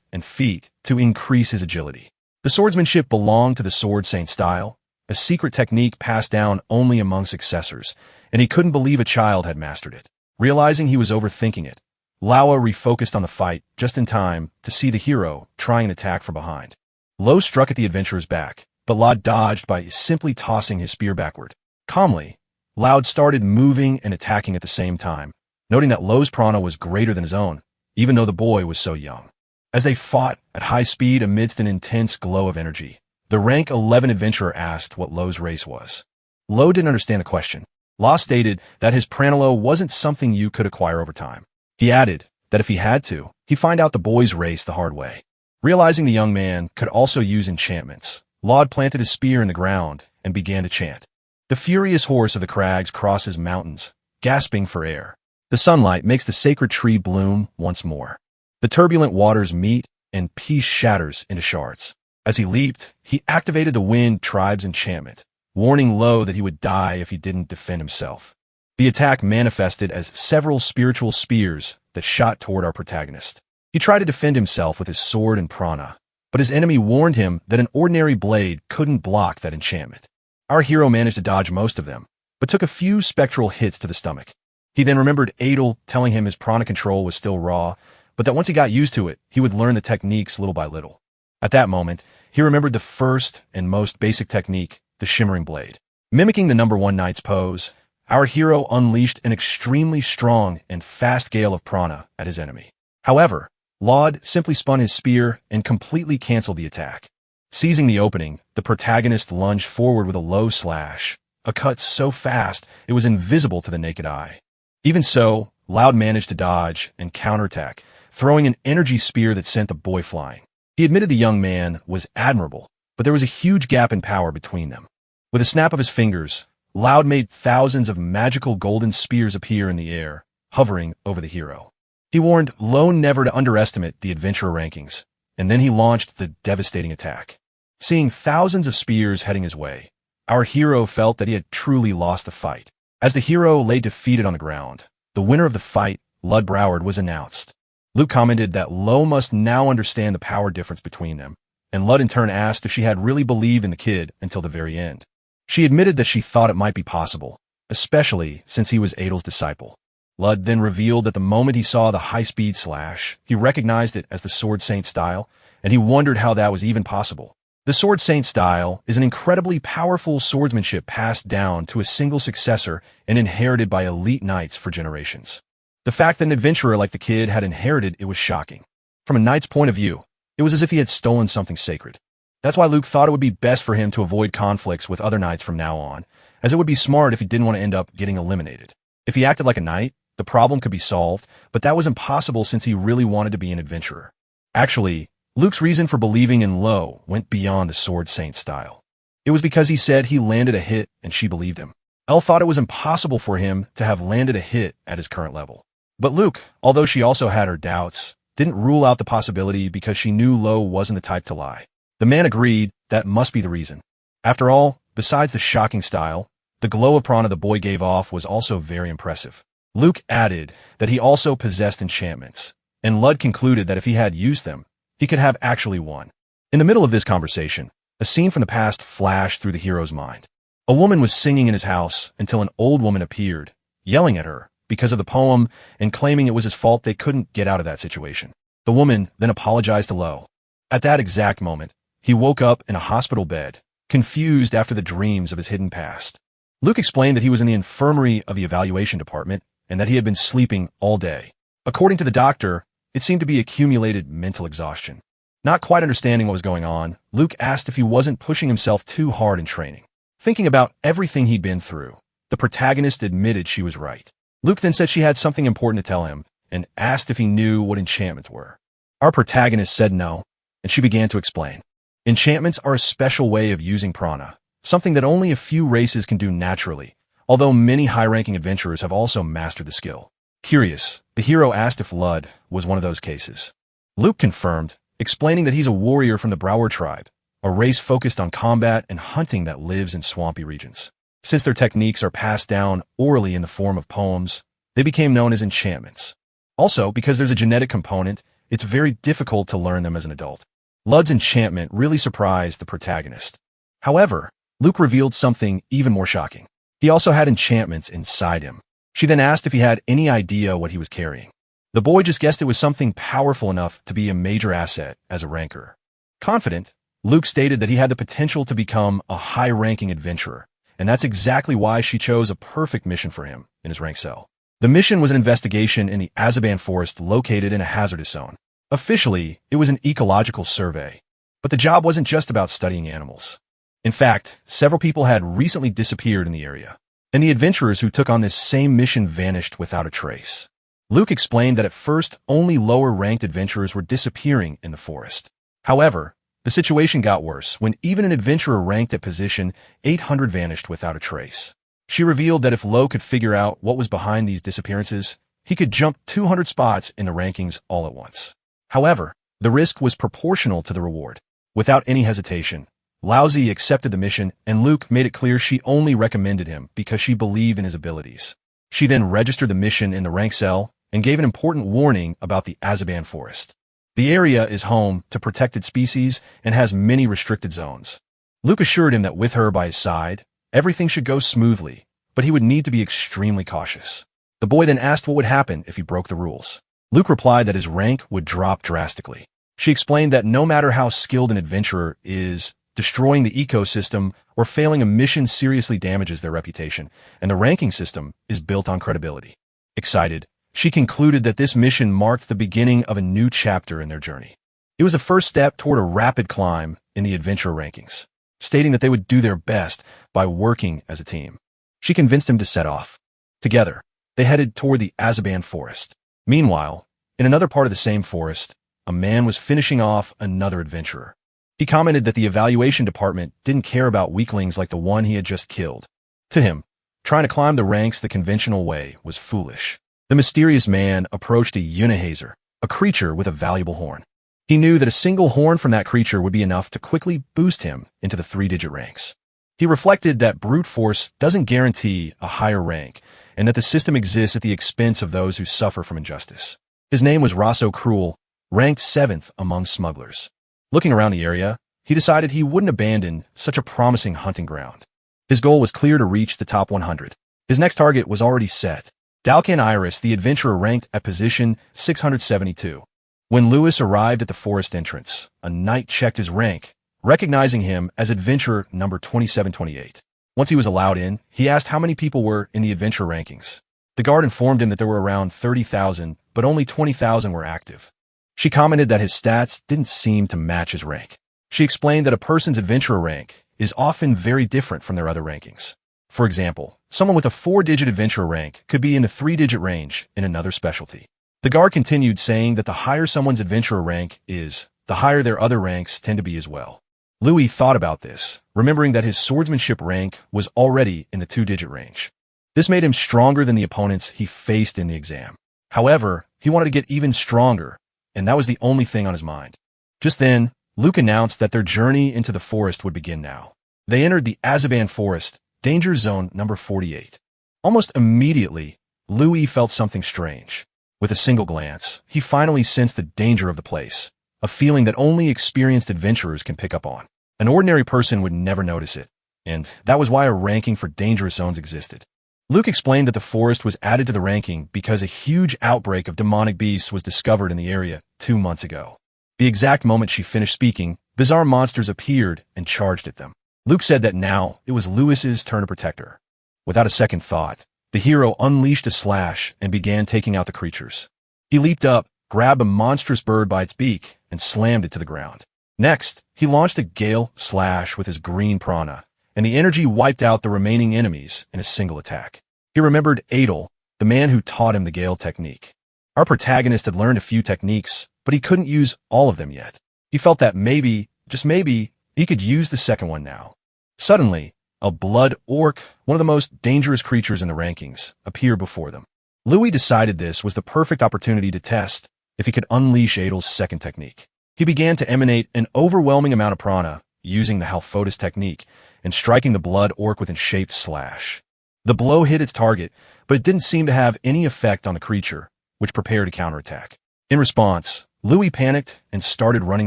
and feet to increase his agility. The swordsmanship belonged to the Sword Saint style, a secret technique passed down only among successors, and he couldn't believe a child had mastered it. Realizing he was overthinking it, Laowa refocused on the fight just in time to see the hero trying an attack from behind. Lo struck at the adventurer's back, but Laud dodged by simply tossing his spear backward. Calmly, Loud started moving and attacking at the same time, noting that Lo's prana was greater than his own, even though the boy was so young. As they fought at high speed amidst an intense glow of energy, the rank 11 adventurer asked what Lo's race was. Lo didn't understand the question. La stated that his pranalo wasn't something you could acquire over time. He added that if he had to, he'd find out the boy's race the hard way. Realizing the young man could also use enchantments, Laud planted his spear in the ground and began to chant. The furious horse of the crags crosses mountains, gasping for air. The sunlight makes the sacred tree bloom once more. The turbulent waters meet, and peace shatters into shards. As he leaped, he activated the Wind Tribe's enchantment, warning Lo that he would die if he didn't defend himself. The attack manifested as several spiritual spears that shot toward our protagonist. He tried to defend himself with his sword and prana, but his enemy warned him that an ordinary blade couldn't block that enchantment. Our hero managed to dodge most of them, but took a few spectral hits to the stomach. He then remembered Adel telling him his prana control was still raw, but that once he got used to it, he would learn the techniques little by little. At that moment, he remembered the first and most basic technique, the shimmering blade. Mimicking the number 1 knight's pose, our hero unleashed an extremely strong and fast gale of prana at his enemy. However, Laud simply spun his spear and completely canceled the attack. Seizing the opening, the protagonist lunged forward with a low slash, a cut so fast it was invisible to the naked eye. Even so, Loud managed to dodge and counterattack, throwing an energy spear that sent the boy flying. He admitted the young man was admirable, but there was a huge gap in power between them. With a snap of his fingers, Loud made thousands of magical golden spears appear in the air, hovering over the hero. He warned Lo never to underestimate the adventurer rankings, and then he launched the devastating attack. Seeing thousands of spears heading his way, our hero felt that he had truly lost the fight. As the hero lay defeated on the ground, the winner of the fight, Ludbroward, was announced. Luke commented that Lo must now understand the power difference between them, and Lud in turn asked if she had really believed in the kid until the very end. She admitted that she thought it might be possible, especially since he was Adel's disciple. Lud then revealed that the moment he saw the high-speed slash, he recognized it as the Sword Saint style, and he wondered how that was even possible. The Sword Saint style is an incredibly powerful swordsmanship passed down to a single successor and inherited by elite knights for generations. The fact that an adventurer like the kid had inherited it was shocking. From a knight's point of view, it was as if he had stolen something sacred. That's why Luke thought it would be best for him to avoid conflicts with other knights from now on, as it would be smart if he didn't want to end up getting eliminated. If he acted like a knight, the problem could be solved, but that was impossible since he really wanted to be an adventurer. Actually, Luke's reason for believing in Lo went beyond the Sword Saint style. It was because he said he landed a hit and she believed him. Elle thought it was impossible for him to have landed a hit at his current level. But Luke, although she also had her doubts, didn't rule out the possibility because she knew Lo wasn't the type to lie. The man agreed that must be the reason. After all, besides the shocking style, the glow of prana the boy gave off was also very impressive. Luke added that he also possessed enchantments, and Lud concluded that if he had used them, he could have actually won. In the middle of this conversation, a scene from the past flashed through the hero's mind. A woman was singing in his house until an old woman appeared, yelling at her because of the poem and claiming it was his fault they couldn't get out of that situation. The woman then apologized to Lo. At that exact moment, he woke up in a hospital bed, confused after the dreams of his hidden past. Luke explained that he was in the infirmary of the evaluation department and that he had been sleeping all day. According to the doctor, it seemed to be accumulated mental exhaustion. Not quite understanding what was going on, Luke asked if he wasn't pushing himself too hard in training. Thinking about everything he'd been through, the protagonist admitted she was right. Luke then said she had something important to tell him and asked if he knew what enchantments were. Our protagonist said no, and she began to explain. Enchantments are a special way of using prana, something that only a few races can do naturally, although many high-ranking adventurers have also mastered the skill. Curious, the hero asked if Lud was one of those cases. Luke confirmed, explaining that he's a warrior from the Brower tribe, a race focused on combat and hunting that lives in swampy regions. Since their techniques are passed down orally in the form of poems, they became known as enchantments. Also, because there's a genetic component, it's very difficult to learn them as an adult. Lud's enchantment really surprised the protagonist. However, Luke revealed something even more shocking. He also had enchantments inside him. She then asked if he had any idea what he was carrying. The boy just guessed it was something powerful enough to be a major asset as a ranker. Confident, Luke stated that he had the potential to become a high-ranking adventurer, and that's exactly why she chose a perfect mission for him in his rank cell. The mission was an investigation in the Azaban forest located in a hazardous zone. Officially, it was an ecological survey, but the job wasn't just about studying animals. In fact, several people had recently disappeared in the area, and the adventurers who took on this same mission vanished without a trace. Luke explained that at first, only lower-ranked adventurers were disappearing in the forest. However, the situation got worse when even an adventurer ranked at position 800 vanished without a trace. She revealed that if Lo could figure out what was behind these disappearances, he could jump 200 spots in the rankings all at once. However, the risk was proportional to the reward. Without any hesitation, Laozi accepted the mission, and Luke made it clear she only recommended him because she believed in his abilities. She then registered the mission in the rank cell and gave an important warning about the Azaban forest. The area is home to protected species and has many restricted zones. Luke assured him that with her by his side, everything should go smoothly, but he would need to be extremely cautious. The boy then asked what would happen if he broke the rules. Luke replied that his rank would drop drastically. She explained that no matter how skilled an adventurer is, destroying the ecosystem or failing a mission seriously damages their reputation, and the ranking system is built on credibility. Excited, she concluded that this mission marked the beginning of a new chapter in their journey. It was a first step toward a rapid climb in the adventure rankings, stating that they would do their best by working as a team. She convinced him to set off. Together, they headed toward the Azaban forest. Meanwhile, in another part of the same forest, a man was finishing off another adventurer. He commented that the evaluation department didn't care about weaklings like the one he had just killed. To him, trying to climb the ranks the conventional way was foolish. The mysterious man approached a Unihazer, a creature with a valuable horn. He knew that a single horn from that creature would be enough to quickly boost him into the 3-digit ranks. He reflected that brute force doesn't guarantee a higher rank, and that the system exists at the expense of those who suffer from injustice. His name was Rosso Cruel, ranked 7th among smugglers. Looking around the area, he decided he wouldn't abandon such a promising hunting ground. His goal was clear to reach the top 100. His next target was already set. Dalcan Iris, the adventurer ranked at position 672. When Lewis arrived at the forest entrance, a knight checked his rank, recognizing him as adventurer number 2728. Once he was allowed in, he asked how many people were in the adventure rankings. The guard informed him that there were around 30,000, but only 20,000 were active. She commented that his stats didn't seem to match his rank. She explained that a person's adventurer rank is often very different from their other rankings. For example, someone with a 4-digit adventurer rank could be in the 3-digit range in another specialty. The guard continued saying that the higher someone's adventurer rank is, the higher their other ranks tend to be as well. Louis thought about this, remembering that his swordsmanship rank was already in the 2-digit range. This made him stronger than the opponents he faced in the exam. However, he wanted to get even stronger, and that was the only thing on his mind. Just then, Luke announced that their journey into the forest would begin now. They entered the Azaban forest, danger zone number 48. Almost immediately, Louis felt something strange. With a single glance, he finally sensed the danger of the place, a feeling that only experienced adventurers can pick up on. An ordinary person would never notice it, and that was why a ranking for dangerous zones existed. Luke explained that the forest was added to the ranking because a huge outbreak of demonic beasts was discovered in the area 2 months ago. The exact moment she finished speaking, bizarre monsters appeared and charged at them. Luke said that now it was Lewis's turn to protect her. Without a second thought, the hero unleashed a slash and began taking out the creatures. He leaped up, grabbed a monstrous bird by its beak, and slammed it to the ground. Next, he launched a gale slash with his green prana, and the energy wiped out the remaining enemies in a single attack. He remembered Adel, the man who taught him the gale technique. Our protagonist had learned a few techniques, but he couldn't use all of them yet. He felt that maybe, just maybe, he could use the second one now. Suddenly, a blood orc, one of the most dangerous creatures in the rankings, appeared before them. Louis decided this was the perfect opportunity to test if he could unleash Adel's second technique. He began to emanate an overwhelming amount of prana, using the Halphotis technique, and striking the blood orc with a shaped slash. The blow hit its target, but it didn't seem to have any effect on the creature, which prepared to counterattack. In response, Louis panicked and started running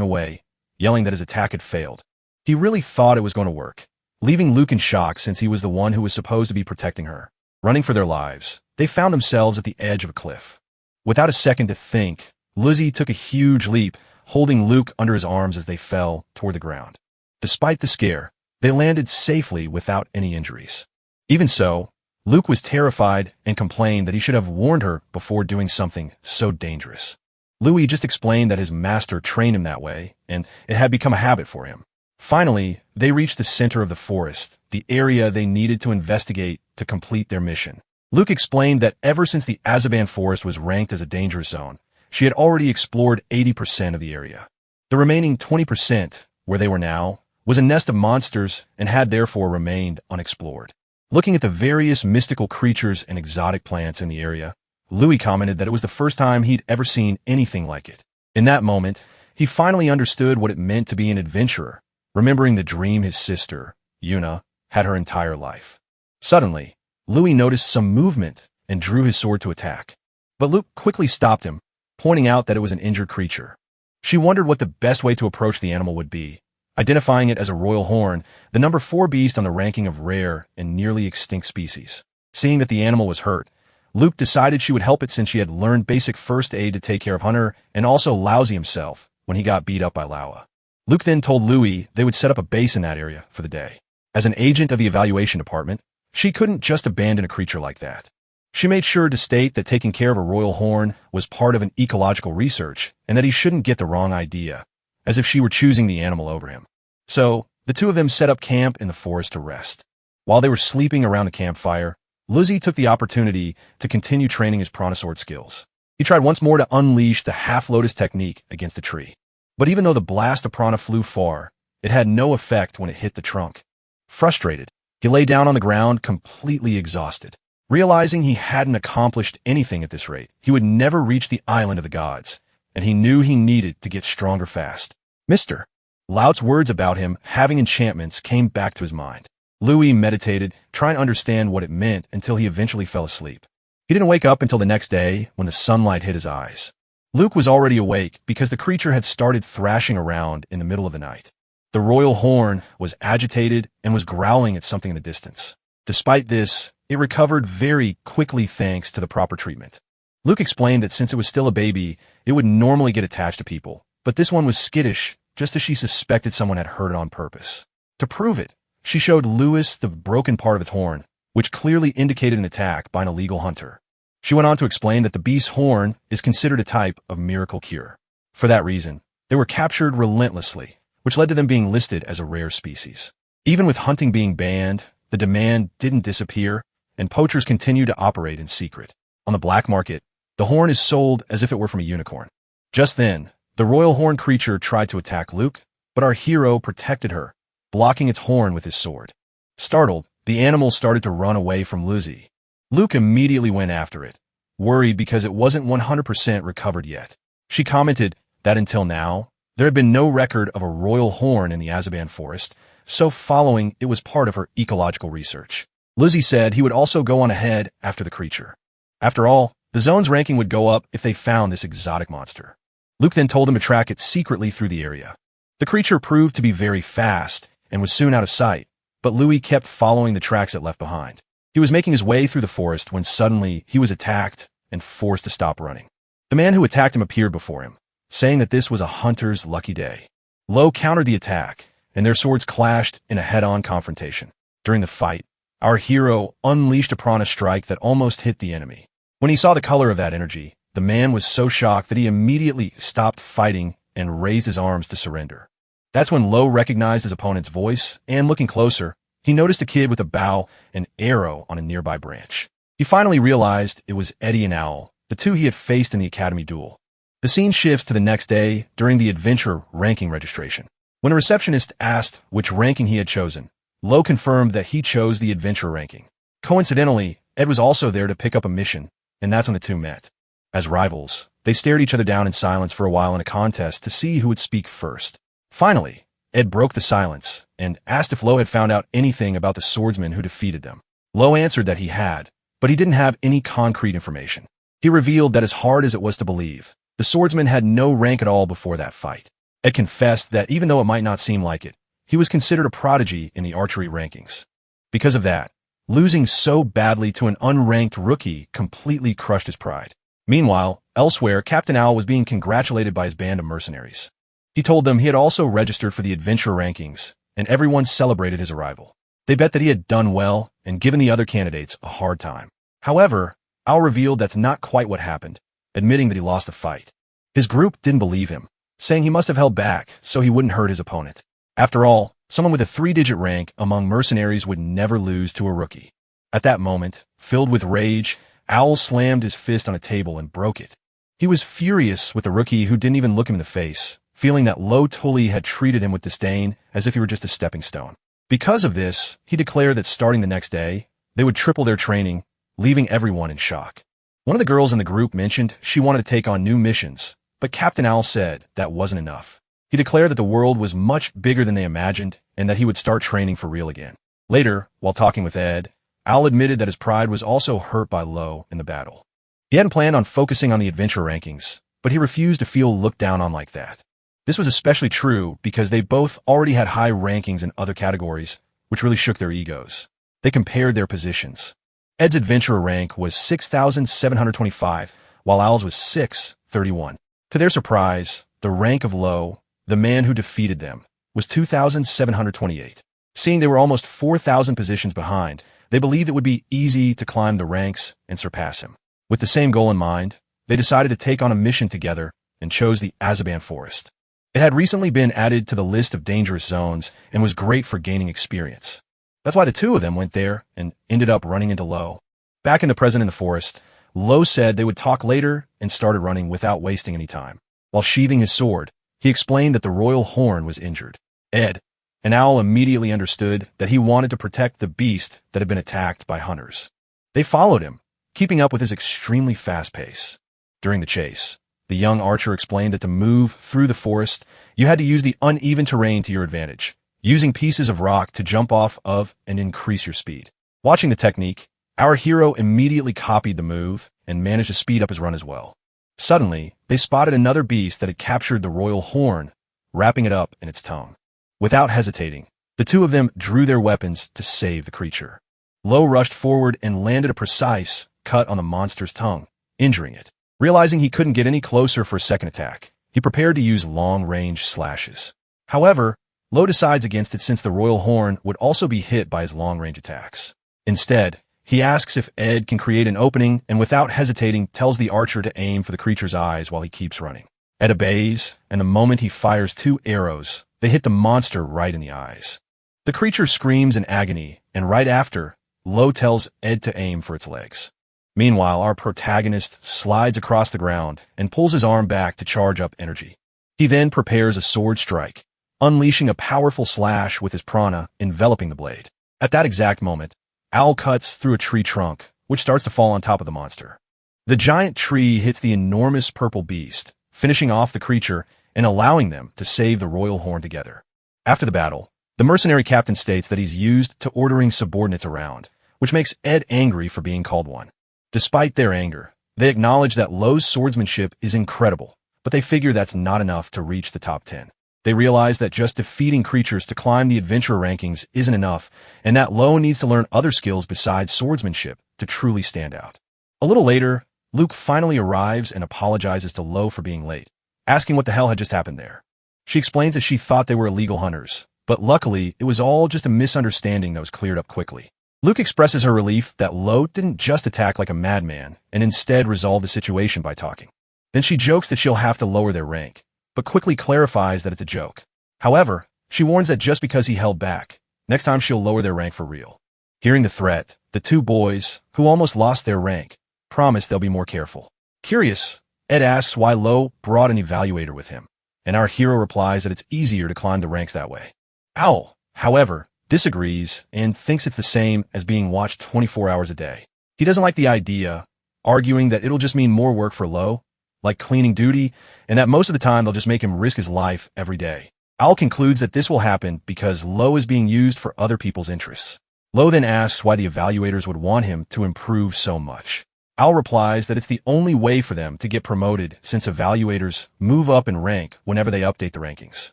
away, yelling that his attack had failed. He really thought it was going to work, leaving Luke in shock since he was the one who was supposed to be protecting her. Running for their lives, they found themselves at the edge of a cliff. Without a second to think, Lizzie took a huge leap, holding Luke under his arms as they fell toward the ground. Despite the scare, they landed safely without any injuries. Even so, Luke was terrified and complained that he should have warned her before doing something so dangerous. Louis just explained that his master trained him that way, and it had become a habit for him. Finally, they reached the center of the forest, the area they needed to investigate to complete their mission. Luke explained that ever since the Azaban forest was ranked as a danger zone, she had already explored 80% of the area. The remaining 20%, where they were now, was a nest of monsters and had therefore remained unexplored. Looking at the various mystical creatures and exotic plants in the area, Louis commented that it was the first time he'd ever seen anything like it. In that moment, he finally understood what it meant to be an adventurer, remembering the dream his sister, Yuna, had her entire life. Suddenly, Louis noticed some movement and drew his sword to attack. But Luke quickly stopped him, pointing out that it was an injured creature. She wondered what the best way to approach the animal would be, identifying it as a royal horn, the number 4 beast on the ranking of rare and nearly extinct species. Seeing that the animal was hurt, Luke decided she would help it since she had learned basic first aid to take care of Hunter and also Lousy himself when he got beat up by Laua. Luke then told Louis they would set up a base in that area for the day. As an agent of the evaluation department, she couldn't just abandon a creature like that. She made sure to state that taking care of a royal horn was part of an ecological research and that he shouldn't get the wrong idea, as if she were choosing the animal over him. So, the two of them set up camp in the forest to rest. While they were sleeping around the campfire, Lizzie took the opportunity to continue training his Pronosword skills. He tried once more to unleash the half-lotus technique against the tree. But even though the blast of prana flew far, it had no effect when it hit the trunk. Frustrated, he lay down on the ground completely exhausted. Realizing he hadn't accomplished anything at this rate, he would never reach the island of the gods, and he knew he needed to get stronger fast. Mr. Lout's words about him having enchantments came back to his mind. Louis meditated, trying to understand what it meant until he eventually fell asleep. He didn't wake up until the next day when the sunlight hit his eyes. Luke was already awake because the creature had started thrashing around in the middle of the night. The royal horn was agitated and was growling at something in the distance. Despite this, it recovered very quickly thanks to the proper treatment. Luke explained that since it was still a baby, it would normally get attached to people, but this one was skittish, just as she suspected someone had hurt it on purpose. To prove it, she showed Lewis the broken part of its horn, which clearly indicated an attack by an illegal hunter. She went on to explain that the beast's horn is considered a type of miracle cure. For that reason, they were captured relentlessly, which led to them being listed as a rare species. Even with hunting being banned, the demand didn't disappear, and poachers continue to operate in secret. On the black market, the horn is sold as if it were from a unicorn. Just then, the royal horn creature tried to attack Luke, but our hero protected her, blocking its horn with his sword. Startled, the animal started to run away from Lizzie. Luke immediately went after it, worried because it wasn't 100% recovered yet. She commented that until now, there had been no record of a royal horn in the Azaban forest, so following it was part of her ecological research. Lizzie said he would also go on ahead after the creature. After all, the zone's ranking would go up if they found this exotic monster. Luke then told him to track it secretly through the area. The creature proved to be very fast and was soon out of sight, but Louis kept following the tracks it left behind. He was making his way through the forest when suddenly he was attacked and forced to stop running. The man who attacked him appeared before him, saying that this was a hunter's lucky day. Lo countered the attack, and their swords clashed in a head-on confrontation. During the fight, our hero unleashed a prana strike that almost hit the enemy. When he saw the color of that energy, the man was so shocked that he immediately stopped fighting and raised his arms to surrender. That's when Lo recognized his opponent's voice, and looking closer, he noticed a kid with a bow and arrow on a nearby branch. He finally realized it was Eddie and Owl, the two he had faced in the academy duel. The scene shifts to the next day during the adventure ranking registration. When a receptionist asked which ranking he had chosen, Lo confirmed that he chose the adventure ranking. Coincidentally, Ed was also there to pick up a mission, and that's when the two met. As rivals, they stared each other down in silence for a while in a contest to see who would speak first. Finally, Ed broke the silence and asked if Lo had found out anything about the swordsman who defeated them. Lo answered that he had, but he didn't have any concrete information. He revealed that as hard as it was to believe, the swordsman had no rank at all before that fight. Ed confessed that even though it might not seem like it, he was considered a prodigy in the archery rankings. Because of that, losing so badly to an unranked rookie completely crushed his pride. Meanwhile, elsewhere, Captain Owl was being congratulated by his band of mercenaries. He told them he had also registered for the adventure rankings, and everyone celebrated his arrival. They bet that he had done well and given the other candidates a hard time. However, Owl revealed that's not quite what happened, admitting that he lost the fight. His group didn't believe him, saying he must have held back so he wouldn't hurt his opponent. After all, someone with a 3-digit rank among mercenaries would never lose to a rookie. At that moment, filled with rage, Owl slammed his fist on a table and broke it. He was furious with the rookie who didn't even look him in the face, feeling that Lo Tully had treated him with disdain as if he were just a stepping stone. Because of this, he declared that starting the next day, they would triple their training, leaving everyone in shock. One of the girls in the group mentioned she wanted to take on new missions, but Captain Owl said that wasn't enough. He declared that the world was much bigger than they imagined and that he would start training for real again. Later, while talking with Ed, Owl admitted that his pride was also hurt by Lo in the battle. He hadn't planned on focusing on the adventure rankings, but he refused to feel looked down on like that. This was especially true because they both already had high rankings in other categories, which really shook their egos. They compared their positions. Ed's adventurer rank was 6,725, while Owl's was 631. To their surprise, the rank of Lo, the man who defeated them, was 2,728. Seeing they were almost 4,000 positions behind, they believed it would be easy to climb the ranks and surpass him. With the same goal in mind, they decided to take on a mission together and chose the Azaban Forest. It had recently been added to the list of dangerous zones and was great for gaining experience. That's why the two of them went there and ended up running into Lo. Back in the present in the forest, Lo said they would talk later and started running without wasting any time. While sheathing his sword, he explained that the royal horn was injured. Ed, an owl, immediately understood that he wanted to protect the beast that had been attacked by hunters. They followed him, keeping up with his extremely fast pace. During the chase, the young archer explained that to move through the forest, you had to use the uneven terrain to your advantage, using pieces of rock to jump off of and increase your speed. Watching the technique, our hero immediately copied the move and managed to speed up his run as well. Suddenly, they spotted another beast that had captured the royal horn, wrapping it up in its tongue. Without hesitating, the two of them drew their weapons to save the creature. Lo rushed forward and landed a precise cut on the monster's tongue, injuring it. Realizing he couldn't get any closer for a second attack, he prepared to use long-range slashes. However, Lo decides against it since the royal horn would also be hit by his long-range attacks. Instead, he asks if Ed can create an opening and without hesitating tells the archer to aim for the creature's eyes while he keeps running. Ed obeys, and the moment he fires 2 arrows, they hit the monster right in the eyes. The creature screams in agony, and right after, Lo tells Ed to aim for its legs. Meanwhile, our protagonist slides across the ground and pulls his arm back to charge up energy. He then prepares a sword strike, unleashing a powerful slash with his prana enveloping the blade. At that exact moment, Owl cuts through a tree trunk, which starts to fall on top of the monster. The giant tree hits the enormous purple beast, finishing off the creature and allowing them to save the royal horn together. After the battle, the mercenary captain states that he's used to ordering subordinates around, which makes Ed angry for being called one. Despite their anger, they acknowledge that Lo's swordsmanship is incredible, but they figure that's not enough to reach the top 10. They realize that just defeating creatures to climb the adventure rankings isn't enough, and that Lo needs to learn other skills besides swordsmanship to truly stand out. A little later, Luke finally arrives and apologizes to Lo for being late, asking what the hell had just happened there. She explains that she thought they were illegal hunters, but luckily it was all just a misunderstanding that was cleared up quickly. Luke expresses her relief that Lo didn't just attack like a madman and instead resolve the situation by talking. Then she jokes that she'll have to lower their rank, but quickly clarifies that it's a joke. However, she warns that just because he held back, next time she'll lower their rank for real. Hearing the threat, the two boys, who almost lost their rank, promise they'll be more careful. Curious, Ed asks why Lo brought an evaluator with him, and our hero replies that it's easier to climb the ranks that way. Owl, however, disagrees and thinks it's the same as being watched 24 hours a day. He doesn't like the idea, arguing that it'll just mean more work for Lo, like cleaning duty, and that most of the time they'll just make him risk his life every day. Al concludes that this will happen because Lo is being used for other people's interests. Lo then asks why the evaluators would want him to improve so much. Al replies that it's the only way for them to get promoted since evaluators move up in rank whenever they update the rankings.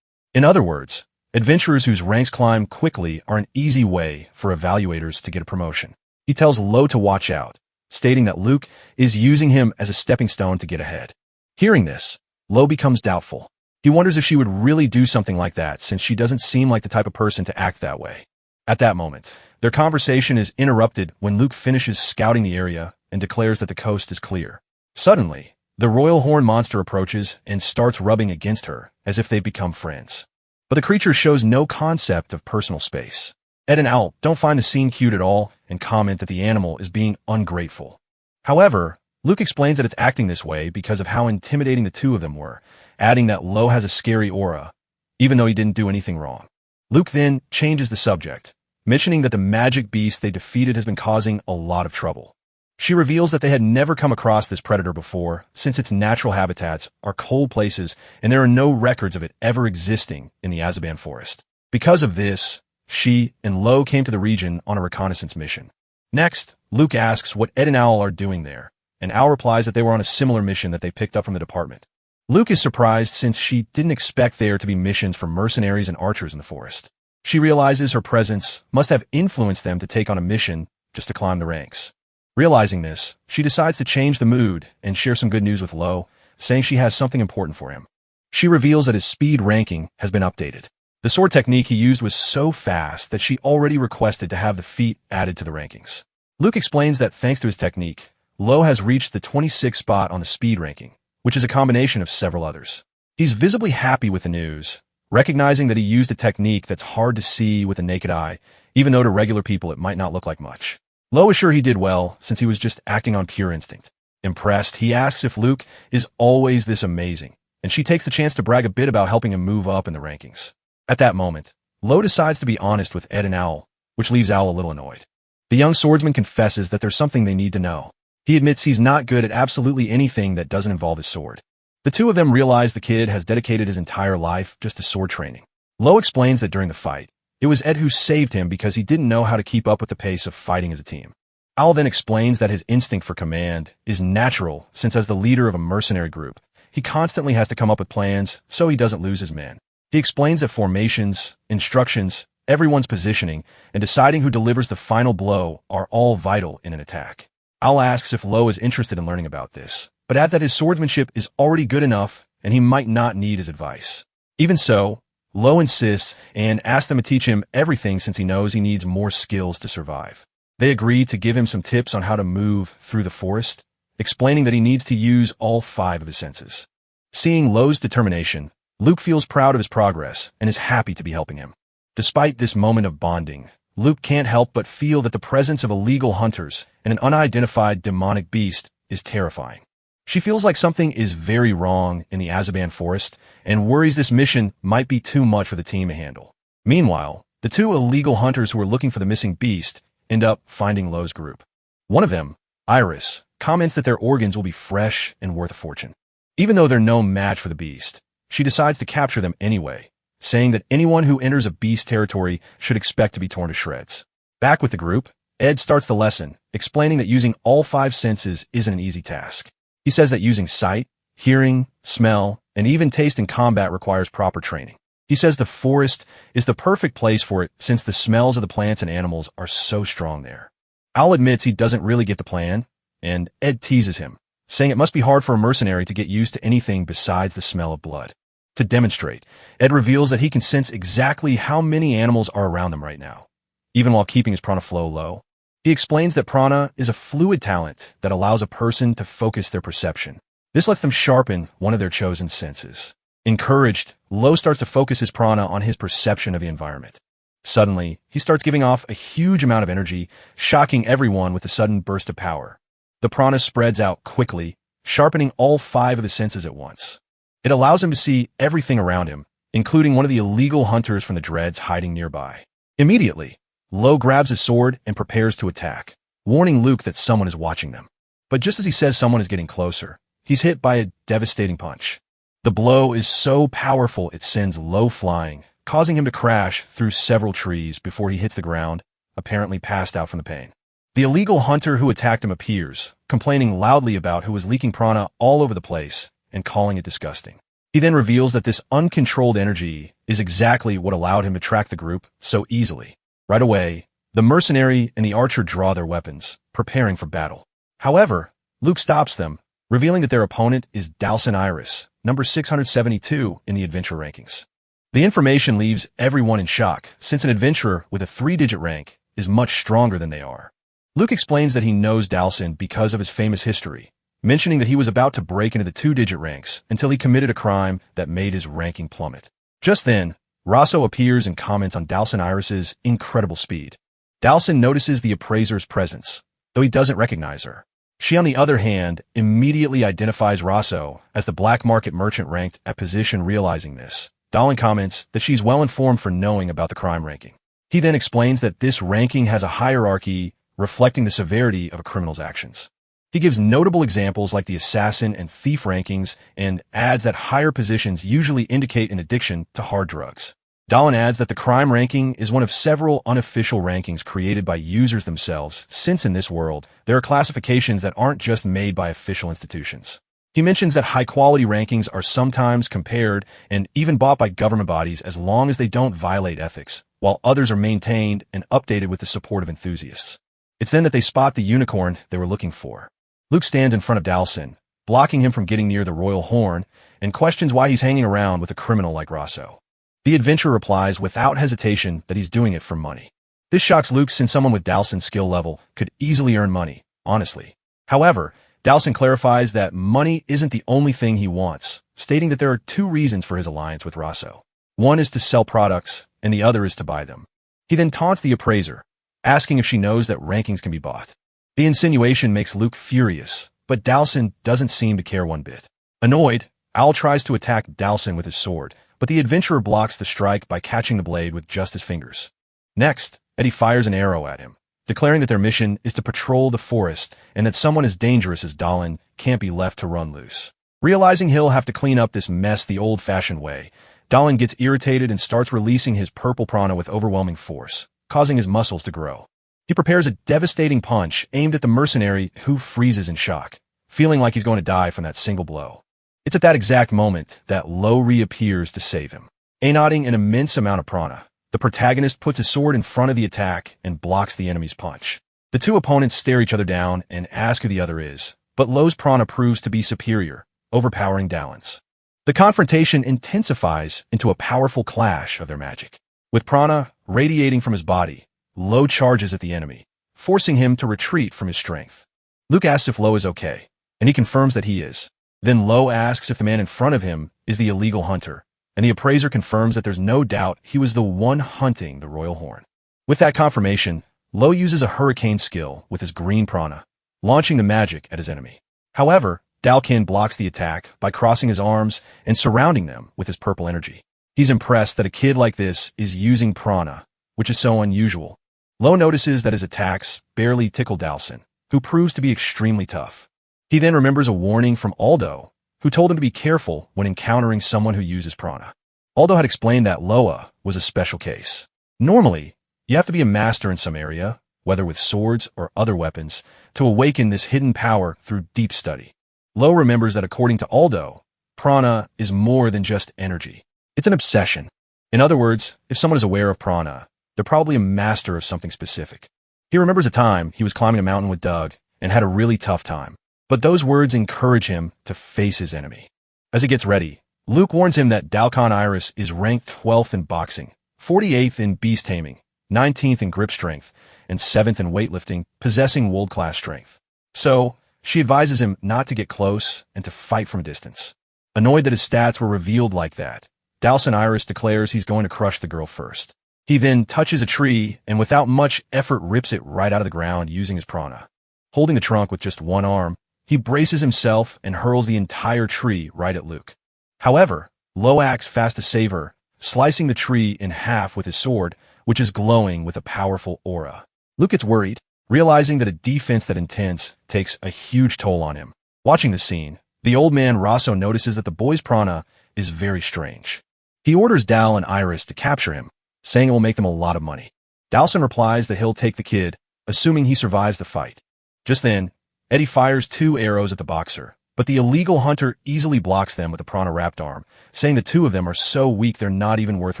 In other words, adventurers whose ranks climb quickly are an easy way for evaluators to get a promotion. He tells Lo to watch out, stating that Luke is using him as a stepping stone to get ahead. Hearing this, Lo becomes doubtful. He wonders if she would really do something like that since she doesn't seem like the type of person to act that way. At that moment, their conversation is interrupted when Luke finishes scouting the area and declares that the coast is clear. Suddenly, the royal horn monster approaches and starts rubbing against her as if they've become friends. But the creature shows no concept of personal space. Ed and Al don't find the scene cute at all and comment that the animal is being ungrateful. However, Luke explains that it's acting this way because of how intimidating the two of them were, adding that Lo has a scary aura, even though he didn't do anything wrong. Luke then changes the subject, mentioning that the magic beast they defeated has been causing a lot of trouble. She reveals that they had never come across this predator before, since its natural habitats are cold places and there are no records of it ever existing in the Azaban forest. Because of this, she and Lo came to the region on a reconnaissance mission. Next, Luke asks what Ed and Al are doing there, and Al replies that they were on a similar mission that they picked up from the department. Luke is surprised since she didn't expect there to be missions for mercenaries and archers in the forest. She realizes her presence must have influenced them to take on a mission just to climb the ranks. Realizing this, she decides to change the mood and share some good news with Lo, saying she has something important for him. She reveals that his speed ranking has been updated. The sword technique he used was so fast that she already requested to have the feat added to the rankings. Luke explains that thanks to his technique, Lo has reached the 26th spot on the speed ranking, which is a combination of several others. He's visibly happy with the news, recognizing that he used a technique that's hard to see with the naked eye, even though to regular people it might not look like much. Lo is sure he did well, since he was just acting on pure instinct. Impressed, he asks if Luke is always this amazing, and she takes the chance to brag a bit about helping him move up in the rankings. At that moment, Lo decides to be honest with Ed and Al, which leaves Al a little annoyed. The young swordsman confesses that there's something they need to know. He admits he's not good at absolutely anything that doesn't involve his sword. The two of them realize the kid has dedicated his entire life just to sword training. Lo explains that during the fight, it was Ed who saved him because he didn't know how to keep up with the pace of fighting as a team. Al then explains that his instinct for command is natural since as the leader of a mercenary group, he constantly has to come up with plans so he doesn't lose his men. He explains that formations, instructions, everyone's positioning, and deciding who delivers the final blow are all vital in an attack. Al asks if Lo is interested in learning about this, but adds that his swordsmanship is already good enough and he might not need his advice. Even so, Lo insists and asks them to teach him everything since he knows he needs more skills to survive. They agree to give him some tips on how to move through the forest, explaining that he needs to use all 5 of his senses. Seeing Lo's determination, Luke feels proud of his progress and is happy to be helping him. Despite this moment of bonding, Luke can't help but feel that the presence of illegal hunters and an unidentified demonic beast is terrifying. She feels like something is very wrong in the Azaban forest and worries this mission might be too much for the team to handle. Meanwhile, the 2 illegal hunters who are looking for the missing beast end up finding Lo's group. One of them, Iris, comments that their organs will be fresh and worth a fortune. Even though they're no match for the beast, she decides to capture them anyway, saying that anyone who enters a beast territory should expect to be torn to shreds. Back with the group, Ed starts the lesson, explaining that using all 5 senses isn't an easy task. He says that using sight, hearing, smell, and even taste in combat requires proper training. He says the forest is the perfect place for it since the smells of the plants and animals are so strong there. Al admits he doesn't really get the plan, and Ed teases him, saying it must be hard for a mercenary to get used to anything besides the smell of blood. To demonstrate, Ed reveals that he can sense exactly how many animals are around them right now, even while keeping his prana flow low. He explains that prana is a fluid talent that allows a person to focus their perception. This lets them sharpen one of their chosen senses. Encouraged, Lo starts to focus his prana on his perception of the environment. Suddenly, he starts giving off a huge amount of energy, shocking everyone with a sudden burst of power. The prana spreads out quickly, sharpening all 5 of his senses at once. It allows him to see everything around him, including one of the illegal hunters from the Dreads hiding nearby. Immediately, Lo grabs his sword and prepares to attack, warning Luke that someone is watching them. But just as he says someone is getting closer, he's hit by a devastating punch. The blow is so powerful it sends Lo flying, causing him to crash through several trees before he hits the ground, apparently passed out from the pain. The illegal hunter who attacked him appears, complaining loudly about who was leaking prana all over the place and calling it disgusting. He then reveals that this uncontrolled energy is exactly what allowed him to track the group so easily. Right away, the mercenary and the archer draw their weapons, preparing for battle. However, Luke stops them, revealing that their opponent is Dalsin Iris, number 672 in the adventure rankings. The information leaves everyone in shock, since an adventurer with a 3-digit rank is much stronger than they are. Luke explains that he knows Dalsin because of his famous history, mentioning that he was about to break into the 2-digit ranks until he committed a crime that made his ranking plummet. Just then, Rosso appears and comments on Dalsin Iris's incredible speed. Dalsin notices the appraiser's presence, though he doesn't recognize her. She, on the other hand, immediately identifies Rosso as the black market merchant ranked at position. Realizing this, Dalin comments that she's well informed for knowing about the crime ranking. He then explains that this ranking has a hierarchy reflecting the severity of a criminal's actions. He gives notable examples like the assassin and thief rankings and adds that higher positions usually indicate an addiction to hard drugs. Dalin adds that the crime ranking is one of several unofficial rankings created by users themselves, since in this world, there are classifications that aren't just made by official institutions. He mentions that high-quality rankings are sometimes compared and even bought by government bodies as long as they don't violate ethics, while others are maintained and updated with the support of enthusiasts. It's then that they spot the unicorn they were looking for. Luke stands in front of Dalsin, blocking him from getting near the royal horn, and questions why he's hanging around with a criminal like Rosso. The adventurer replies without hesitation that he's doing it for money. This shocks Luke, since someone with Dalsin's skill level could easily earn money, honestly. However, Dalsin clarifies that money isn't the only thing he wants, stating that there are 2 reasons for his alliance with Rosso. One is to sell products, and the other is to buy them. He then taunts the appraiser, asking if she knows that rankings can be bought. The insinuation makes Luke furious, but Dalsin doesn't seem to care one bit. Annoyed, Owl tries to attack Dalsin with his sword, but the adventurer blocks the strike by catching the blade with just his fingers. Next, Eddie fires an arrow at him, declaring that their mission is to patrol the forest and that someone as dangerous as Dalin can't be left to run loose. Realizing he'll have to clean up this mess the old-fashioned way, Dalin gets irritated and starts releasing his purple prana with overwhelming force, causing his muscles to grow. He prepares a devastating punch aimed at the mercenary, who freezes in shock, feeling like he's going to die from that single blow. It's at that exact moment that Lo reappears to save him. Nodding an immense amount of prana, the protagonist puts his sword in front of the attack and blocks the enemy's punch. The 2 opponents stare each other down and ask who the other is, but Lo's prana proves to be superior, overpowering Dalin's. The confrontation intensifies into a powerful clash of their magic. With prana radiating from his body, Lo charges at the enemy, forcing him to retreat from his strength. Luke asks if Lo is okay, and he confirms that he is. Then Lo asks if the man in front of him is the illegal hunter, and the appraiser confirms that there's no doubt he was the one hunting the royal horn. With that confirmation, Lo uses a hurricane skill with his green prana, launching the magic at his enemy. However, Dalkin blocks the attack by crossing his arms and surrounding them with his purple energy. He's impressed that a kid like this is using prana, which is so unusual. Lo notices that his attacks barely tickle Dalsin, who proves to be extremely tough. He then remembers a warning from Aldo, who told him to be careful when encountering someone who uses prana. Aldo had explained that Loa was a special case. Normally, you have to be a master in some area, whether with swords or other weapons, to awaken this hidden power through deep study. Lo remembers that according to Aldo, prana is more than just energy. It's an obsession. In other words, if someone is aware of prana, they're probably a master of something specific. He remembers a time he was climbing a mountain with Doug and had a really tough time. But those words encourage him to face his enemy. As he gets ready, Luke warns him that Dalcon Iris is ranked 12th in boxing, 48th in beast taming, 19th in grip strength, and 7th in weightlifting, possessing world-class strength. So, she advises him not to get close and to fight from a distance. Annoyed that his stats were revealed like that, Dalcon Iris declares he's going to crush the girl first. He then touches a tree and without much effort rips it right out of the ground using his prana. Holding the trunk with just one arm, he braces himself and hurls the entire tree right at Luke. However, Lo acts fast to save her, slicing the tree in half with his sword, which is glowing with a powerful aura. Luke gets worried, realizing that a defense that intense takes a huge toll on him. Watching the scene, The old man Rosso notices that the boy's prana is very strange. He orders Dal and Iris to capture him, saying it will make them a lot of money. Dalson replies that he'll take the kid, assuming he survives the fight. Just then, Eddie fires 2 arrows at the boxer, but the illegal hunter easily blocks them with a prana-wrapped arm, saying the 2 of them are so weak they're not even worth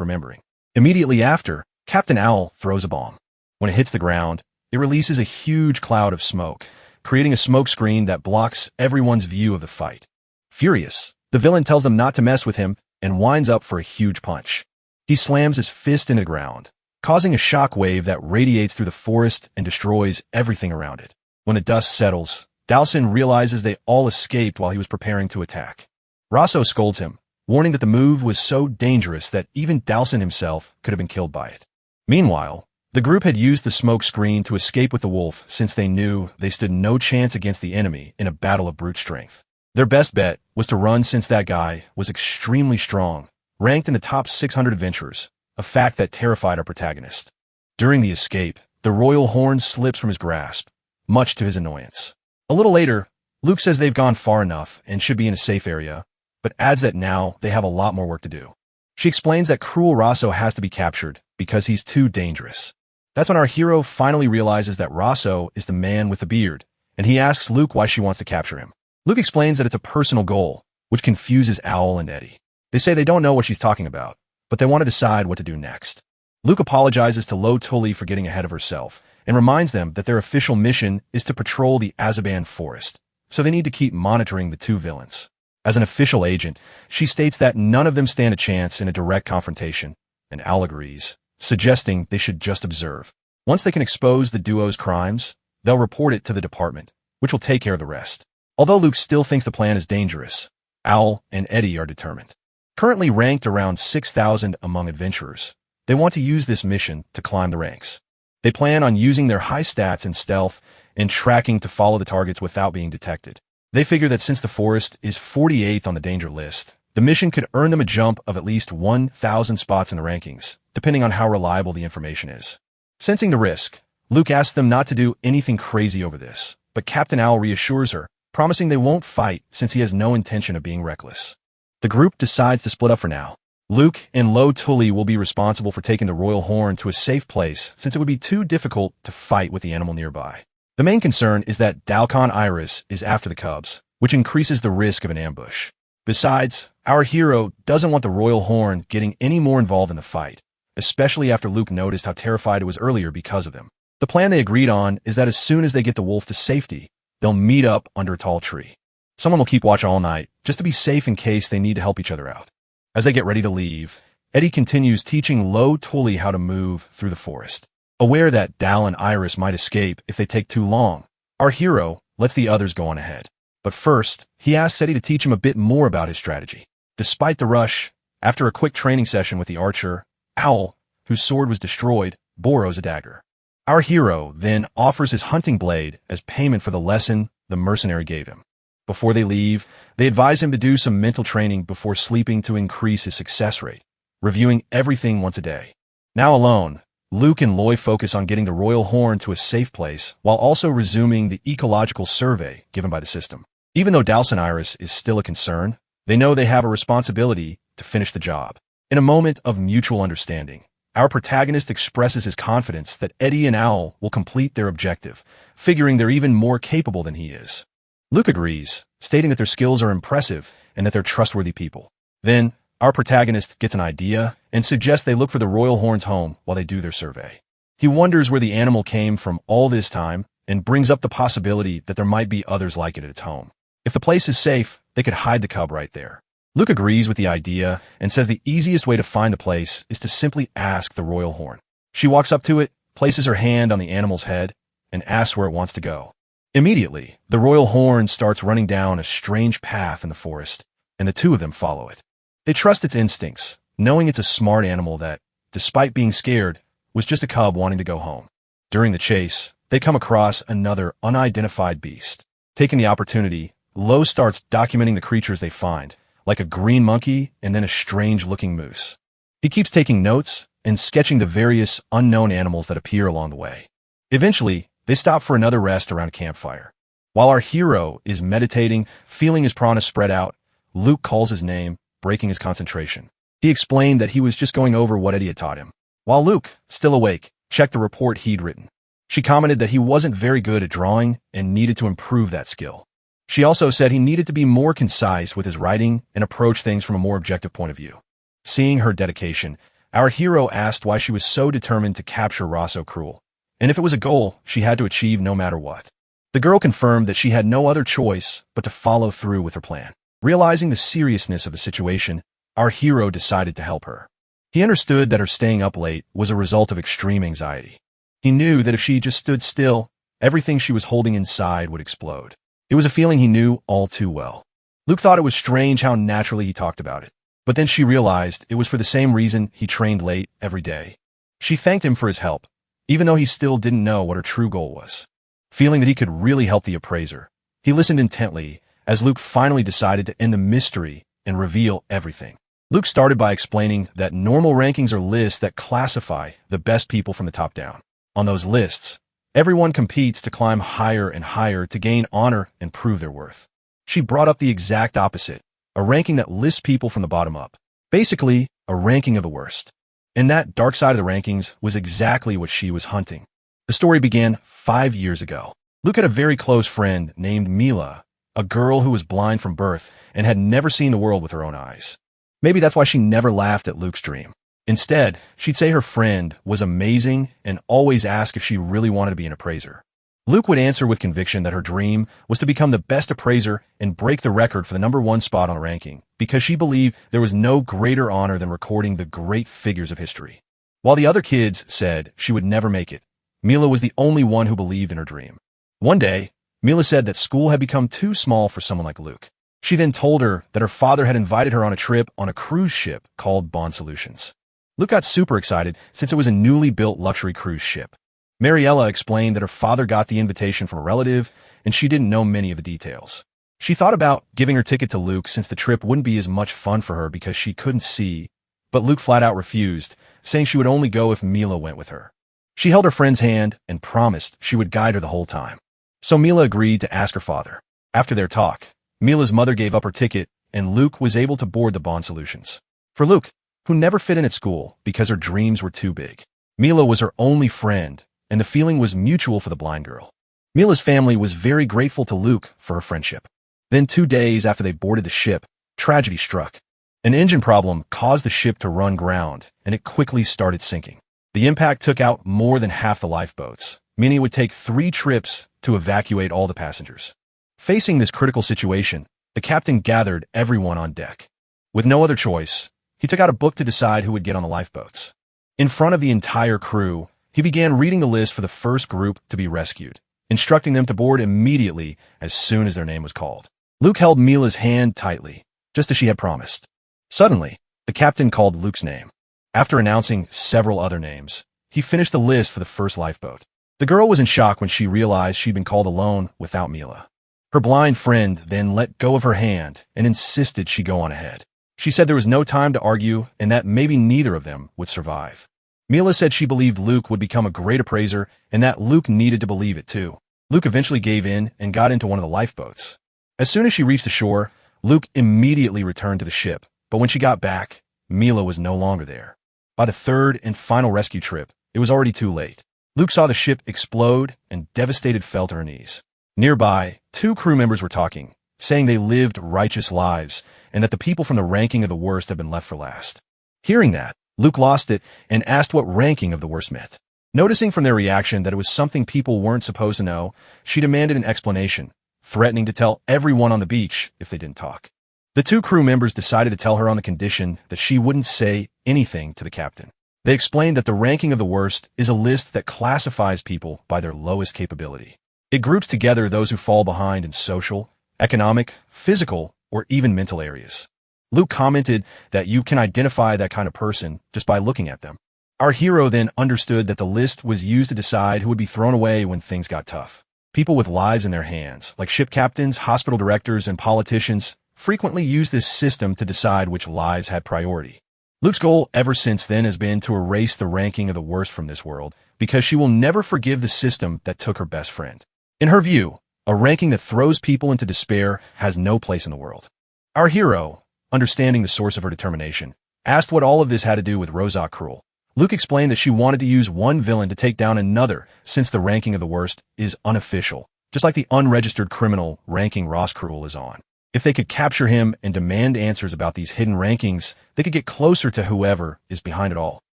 remembering. Immediately after, Captain Owl throws a bomb. When it hits the ground, it releases a huge cloud of smoke, creating a smoke screen that blocks everyone's view of the fight. Furious, the villain tells them not to mess with him and winds up for a huge punch. He slams his fist into the ground, causing a shock wave that radiates through the forest and destroys everything around it. When the dust settles, Dalson realizes they all escaped while he was preparing to attack. Rosso scolds him, warning that the move was so dangerous that even Dalson himself could have been killed by it. Meanwhile, the group had used the smoke screen to escape with the wolf since they knew they stood no chance against the enemy in a battle of brute strength. Their best bet was to run since that guy was extremely strong, ranked in the top 600 adventurers, a fact that terrified our protagonist. During the escape, the royal horn slips from his grasp, much to his annoyance. A little later, Luke says they've gone far enough and should be in a safe area, but adds that now they have a lot more work to do. She explains that Cruel Rosso has to be captured because he's too dangerous. That's when our hero finally realizes that Rosso is the man with the beard, and he asks Luke why she wants to capture him. Luke explains that it's a personal goal, which confuses Owl and Eddie. They say they don't know what she's talking about, but they want to decide what to do next. Luke apologizes to Lo Tully for getting ahead of herself, and reminds them that their official mission is to patrol the Azaban forest, so they need to keep monitoring the 2 villains. As an official agent, she states that none of them stand a chance in a direct confrontation, and Owl agrees, suggesting they should just observe. Once they can expose the duo's crimes, they'll report it to the department, which will take care of the rest. Although Luke still thinks the plan is dangerous, Owl and Eddie are determined. Currently ranked around 6,000 among adventurers, they want to use this mission to climb the ranks. They plan on using their high stats in stealth and tracking to follow the targets without being detected. They figure that since the forest is 48th on the danger list, the mission could earn them a jump of at least 1,000 spots in the rankings, depending on how reliable the information is. Sensing the risk, Luke asks them not to do anything crazy over this, but Captain Owl reassures her, promising they won't fight since he has no intention of being reckless. The group decides to split up for now. Luke and Lo Tully will be responsible for taking the royal horn to a safe place since it would be too difficult to fight with the animal nearby. The main concern is that Dalcon Iris is after the cubs, which increases the risk of an ambush. Besides, our hero doesn't want the royal horn getting any more involved in the fight, especially after Luke noticed how terrified it was earlier because of them. The plan they agreed on is that as soon as they get the wolf to safety, they'll meet up under a tall tree. Someone will keep watch all night, just to be safe in case they need to help each other out. As they get ready to leave, Eddie continues teaching Lo Tully how to move through the forest. Aware that Dal and Iris might escape if they take too long, our hero lets the others go on ahead. But first, he asks Eddie to teach him a bit more about his strategy. Despite the rush, after a quick training session with the archer, Owl, whose sword was destroyed, borrows a dagger. Our hero then offers his hunting blade as payment for the lesson the mercenary gave him. Before they leave, they advise him to do some mental training before sleeping to increase his success rate, reviewing everything once a day. Now alone, Luke and Loy focus on getting the royal horn to a safe place while also resuming the ecological survey given by the system. Even though Dalson Iris is still a concern, they know they have a responsibility to finish the job. In a moment of mutual understanding, our protagonist expresses his confidence that Eddie and Owl will complete their objective, figuring they're even more capable than he is. Luke agrees, stating that their skills are impressive and that they're trustworthy people. Then, our protagonist gets an idea and suggests they look for the royal horn's home while they do their survey. He wonders where the animal came from all this time and brings up the possibility that there might be others like it at its home. If the place is safe, they could hide the cub right there. Luke agrees with the idea and says the easiest way to find the place is to simply ask the royal horn. She walks up to it, places her hand on the animal's head, and asks where it wants to go. Immediately, the royal horn starts running down a strange path in the forest, and the 2 of them follow it. They trust its instincts, knowing it's a smart animal that, despite being scared, was just a cub wanting to go home. During the chase, they come across another unidentified beast. Taking the opportunity, Lo starts documenting the creatures they find, like a green monkey and then a strange-looking moose. He keeps taking notes and sketching the various unknown animals that appear along the way. Eventually, they stop for another rest around a campfire. While our hero is meditating, feeling his prana spread out, Luke calls his name, breaking his concentration. He explained that he was just going over what Eddie had taught him. While Luke, still awake, checked the report he'd written. She commented that he wasn't very good at drawing and needed to improve that skill. She also said he needed to be more concise with his writing and approach things from a more objective point of view. Seeing her dedication, our hero asked why she was so determined to capture Rosso Cruel, and if it was a goal she had to achieve no matter what. The girl confirmed that she had no other choice but to follow through with her plan. Realizing the seriousness of the situation, our hero decided to help her. He understood that her staying up late was a result of extreme anxiety. He knew that if she just stood still, everything she was holding inside would explode. It was a feeling he knew all too well. Luke thought it was strange how naturally he talked about it, but then she realized it was for the same reason he trained late every day. She thanked him for his help, even though he still didn't know what her true goal was. Feeling that he could really help the appraiser, he listened intently as Luke finally decided to end the mystery and reveal everything. Luke started by explaining that normal rankings are lists that classify the best people from the top down. On those lists, everyone competes to climb higher and higher to gain honor and prove their worth. She brought up the exact opposite, a ranking that lists people from the bottom up. Basically, a ranking of the worst. And that dark side of the rankings was exactly what she was hunting. The story began 5 years ago. Luke had a very close friend named Mila, a girl who was blind from birth and had never seen the world with her own eyes. Maybe that's why she never laughed at Luke's dream. Instead, she'd say her friend was amazing and always ask if she really wanted to be an appraiser. Luke would answer with conviction that her dream was to become the best appraiser and break the record for the #1 spot on a ranking, because she believed there was no greater honor than recording the great figures of history. While the other kids said she would never make it, Mila was the only one who believed in her dream. One day, Mila said that school had become too small for someone like Luke. She then told her that her father had invited her on a trip on a cruise ship called Bond Solutions. Luke got super excited since it was a newly built luxury cruise ship. Mariella explained that her father got the invitation from a relative, and she didn't know many of the details. She thought about giving her ticket to Luke since the trip wouldn't be as much fun for her because she couldn't see, but Luke flat out refused, saying she would only go if Mila went with her. She held her friend's hand and promised she would guide her the whole time. So Mila agreed to ask her father. After their talk, Mila's mother gave up her ticket, and Luke was able to board the Bond Solutions. For Luke, who never fit in at school because her dreams were too big, Mila was her only friend, and the feeling was mutual for the blind girl. Mila's family was very grateful to Luke for her friendship. Then 2 days after they boarded the ship, tragedy struck. An engine problem caused the ship to run ground, and it quickly started sinking. The impact took out more than half the lifeboats, meaning it would take 3 trips to evacuate all the passengers. Facing this critical situation, the captain gathered everyone on deck. With no other choice, he took out a book to decide who would get on the lifeboats. In front of the entire crew, he began reading the list for the first group to be rescued, instructing them to board immediately as soon as their name was called. Luke held Mila's hand tightly, just as she had promised. Suddenly, the captain called Luke's name. After announcing several other names, he finished the list for the first lifeboat. The girl was in shock when she realized she'd been called alone without Mila. Her blind friend then let go of her hand and insisted she go on ahead. She said there was no time to argue and that maybe neither of them would survive. Mila said she believed Luke would become a great appraiser and that Luke needed to believe it too. Luke eventually gave in and got into one of the lifeboats. As soon as she reached the shore, Luke immediately returned to the ship, but when she got back, Mila was no longer there. By the third and final rescue trip, it was already too late. Luke saw the ship explode and devastated fell to her knees. Nearby, 2 crew members were talking, saying they lived righteous lives and that the people from the ranking of the worst had been left for last. Hearing that, Luke lost it and asked what ranking of the worst meant. Noticing from their reaction that it was something people weren't supposed to know, she demanded an explanation, threatening to tell everyone on the beach if they didn't talk. The 2 crew members decided to tell her on the condition that she wouldn't say anything to the captain. They explained that the ranking of the worst is a list that classifies people by their lowest capability. It groups together those who fall behind in social, economic, physical, or even mental areas. Luke commented that you can identify that kind of person just by looking at them. Our hero then understood that the list was used to decide who would be thrown away when things got tough. People with lives in their hands, like ship captains, hospital directors, and politicians, frequently use this system to decide which lives had priority. Luke's goal ever since then has been to erase the ranking of the worst from this world, because she will never forgive the system that took her best friend. In her view, A ranking that throws people into despair has no place in the world. Our hero, understanding the source of her determination, asked what all of this had to do with Rosa Cruel. Luke explained that she wanted to use one villain to take down another, since the ranking of the worst is unofficial, just like the unregistered criminal ranking Ross Cruel is on. If they could capture him and demand answers about these hidden rankings, they could get closer to whoever is behind it all.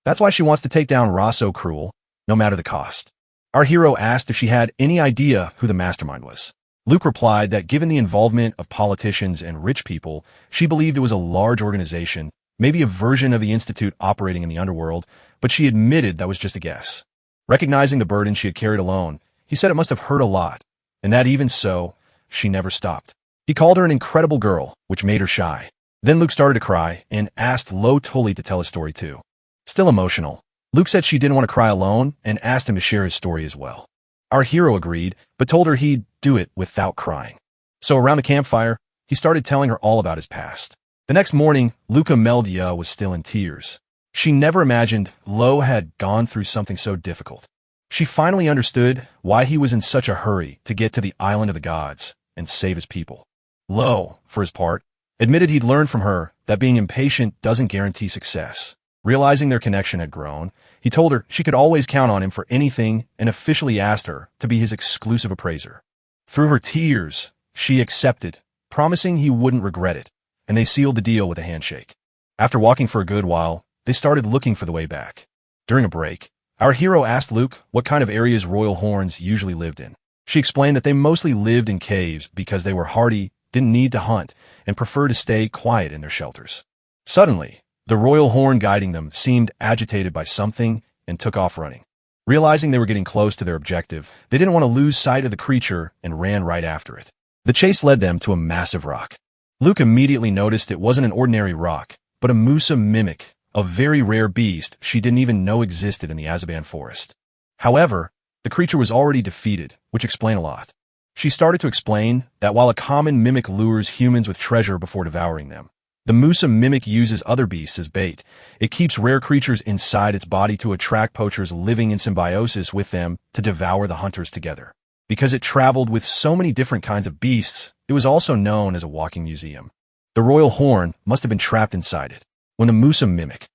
That's why she wants to take down Rosso Cruel, no matter the cost. Our hero asked if she had any idea who the mastermind was. Luke replied that given the involvement of politicians and rich people, she believed it was a large organization, maybe a version of the Institute operating in the underworld, but she admitted that was just a guess. Recognizing the burden she had carried alone, he said it must have hurt a lot, and that even so, she never stopped. He called her an incredible girl, which made her shy. Then Luke started to cry and asked Lo Tully to tell his story too. Still emotional, Luke said she didn't want to cry alone and asked him to share his story as well. Our hero agreed, but told her he'd do it without crying. So around the campfire, he started telling her all about his past. The next morning, Luca Meldia was still in tears. She never imagined Lo had gone through something so difficult. She finally understood why he was in such a hurry to get to the island of the gods and save his people. Lo, for his part, admitted he'd learned from her that being impatient doesn't guarantee success. Realizing their connection had grown, he told her she could always count on him for anything and officially asked her to be his exclusive appraiser. Through her tears, she accepted, promising he wouldn't regret it, and they sealed the deal with a handshake. After walking for a good while, they started looking for the way back. During a break, our hero asked Luke what kind of areas royal horns usually lived in. She explained that they mostly lived in caves because they were hardy, didn't need to hunt, and preferred to stay quiet in their shelters. Suddenly, the royal horn guiding them seemed agitated by something and took off running. Realizing they were getting close to their objective, they didn't want to lose sight of the creature and ran right after it. The chase led them to a massive rock. Luke immediately noticed it wasn't an ordinary rock, but a Musa mimic, a very rare beast she didn't even know existed in the Azaban forest. However, the creature was already defeated, which explained a lot. She started to explain that while a common mimic lures humans with treasure before devouring them, the Musa mimic uses other beasts as bait. It keeps rare creatures inside its body to attract poachers living in symbiosis with them to devour the hunters together. Because it traveled with so many different kinds of beasts, it was also known as a walking museum. The royal horn must have been trapped inside it. When the Musa mimic,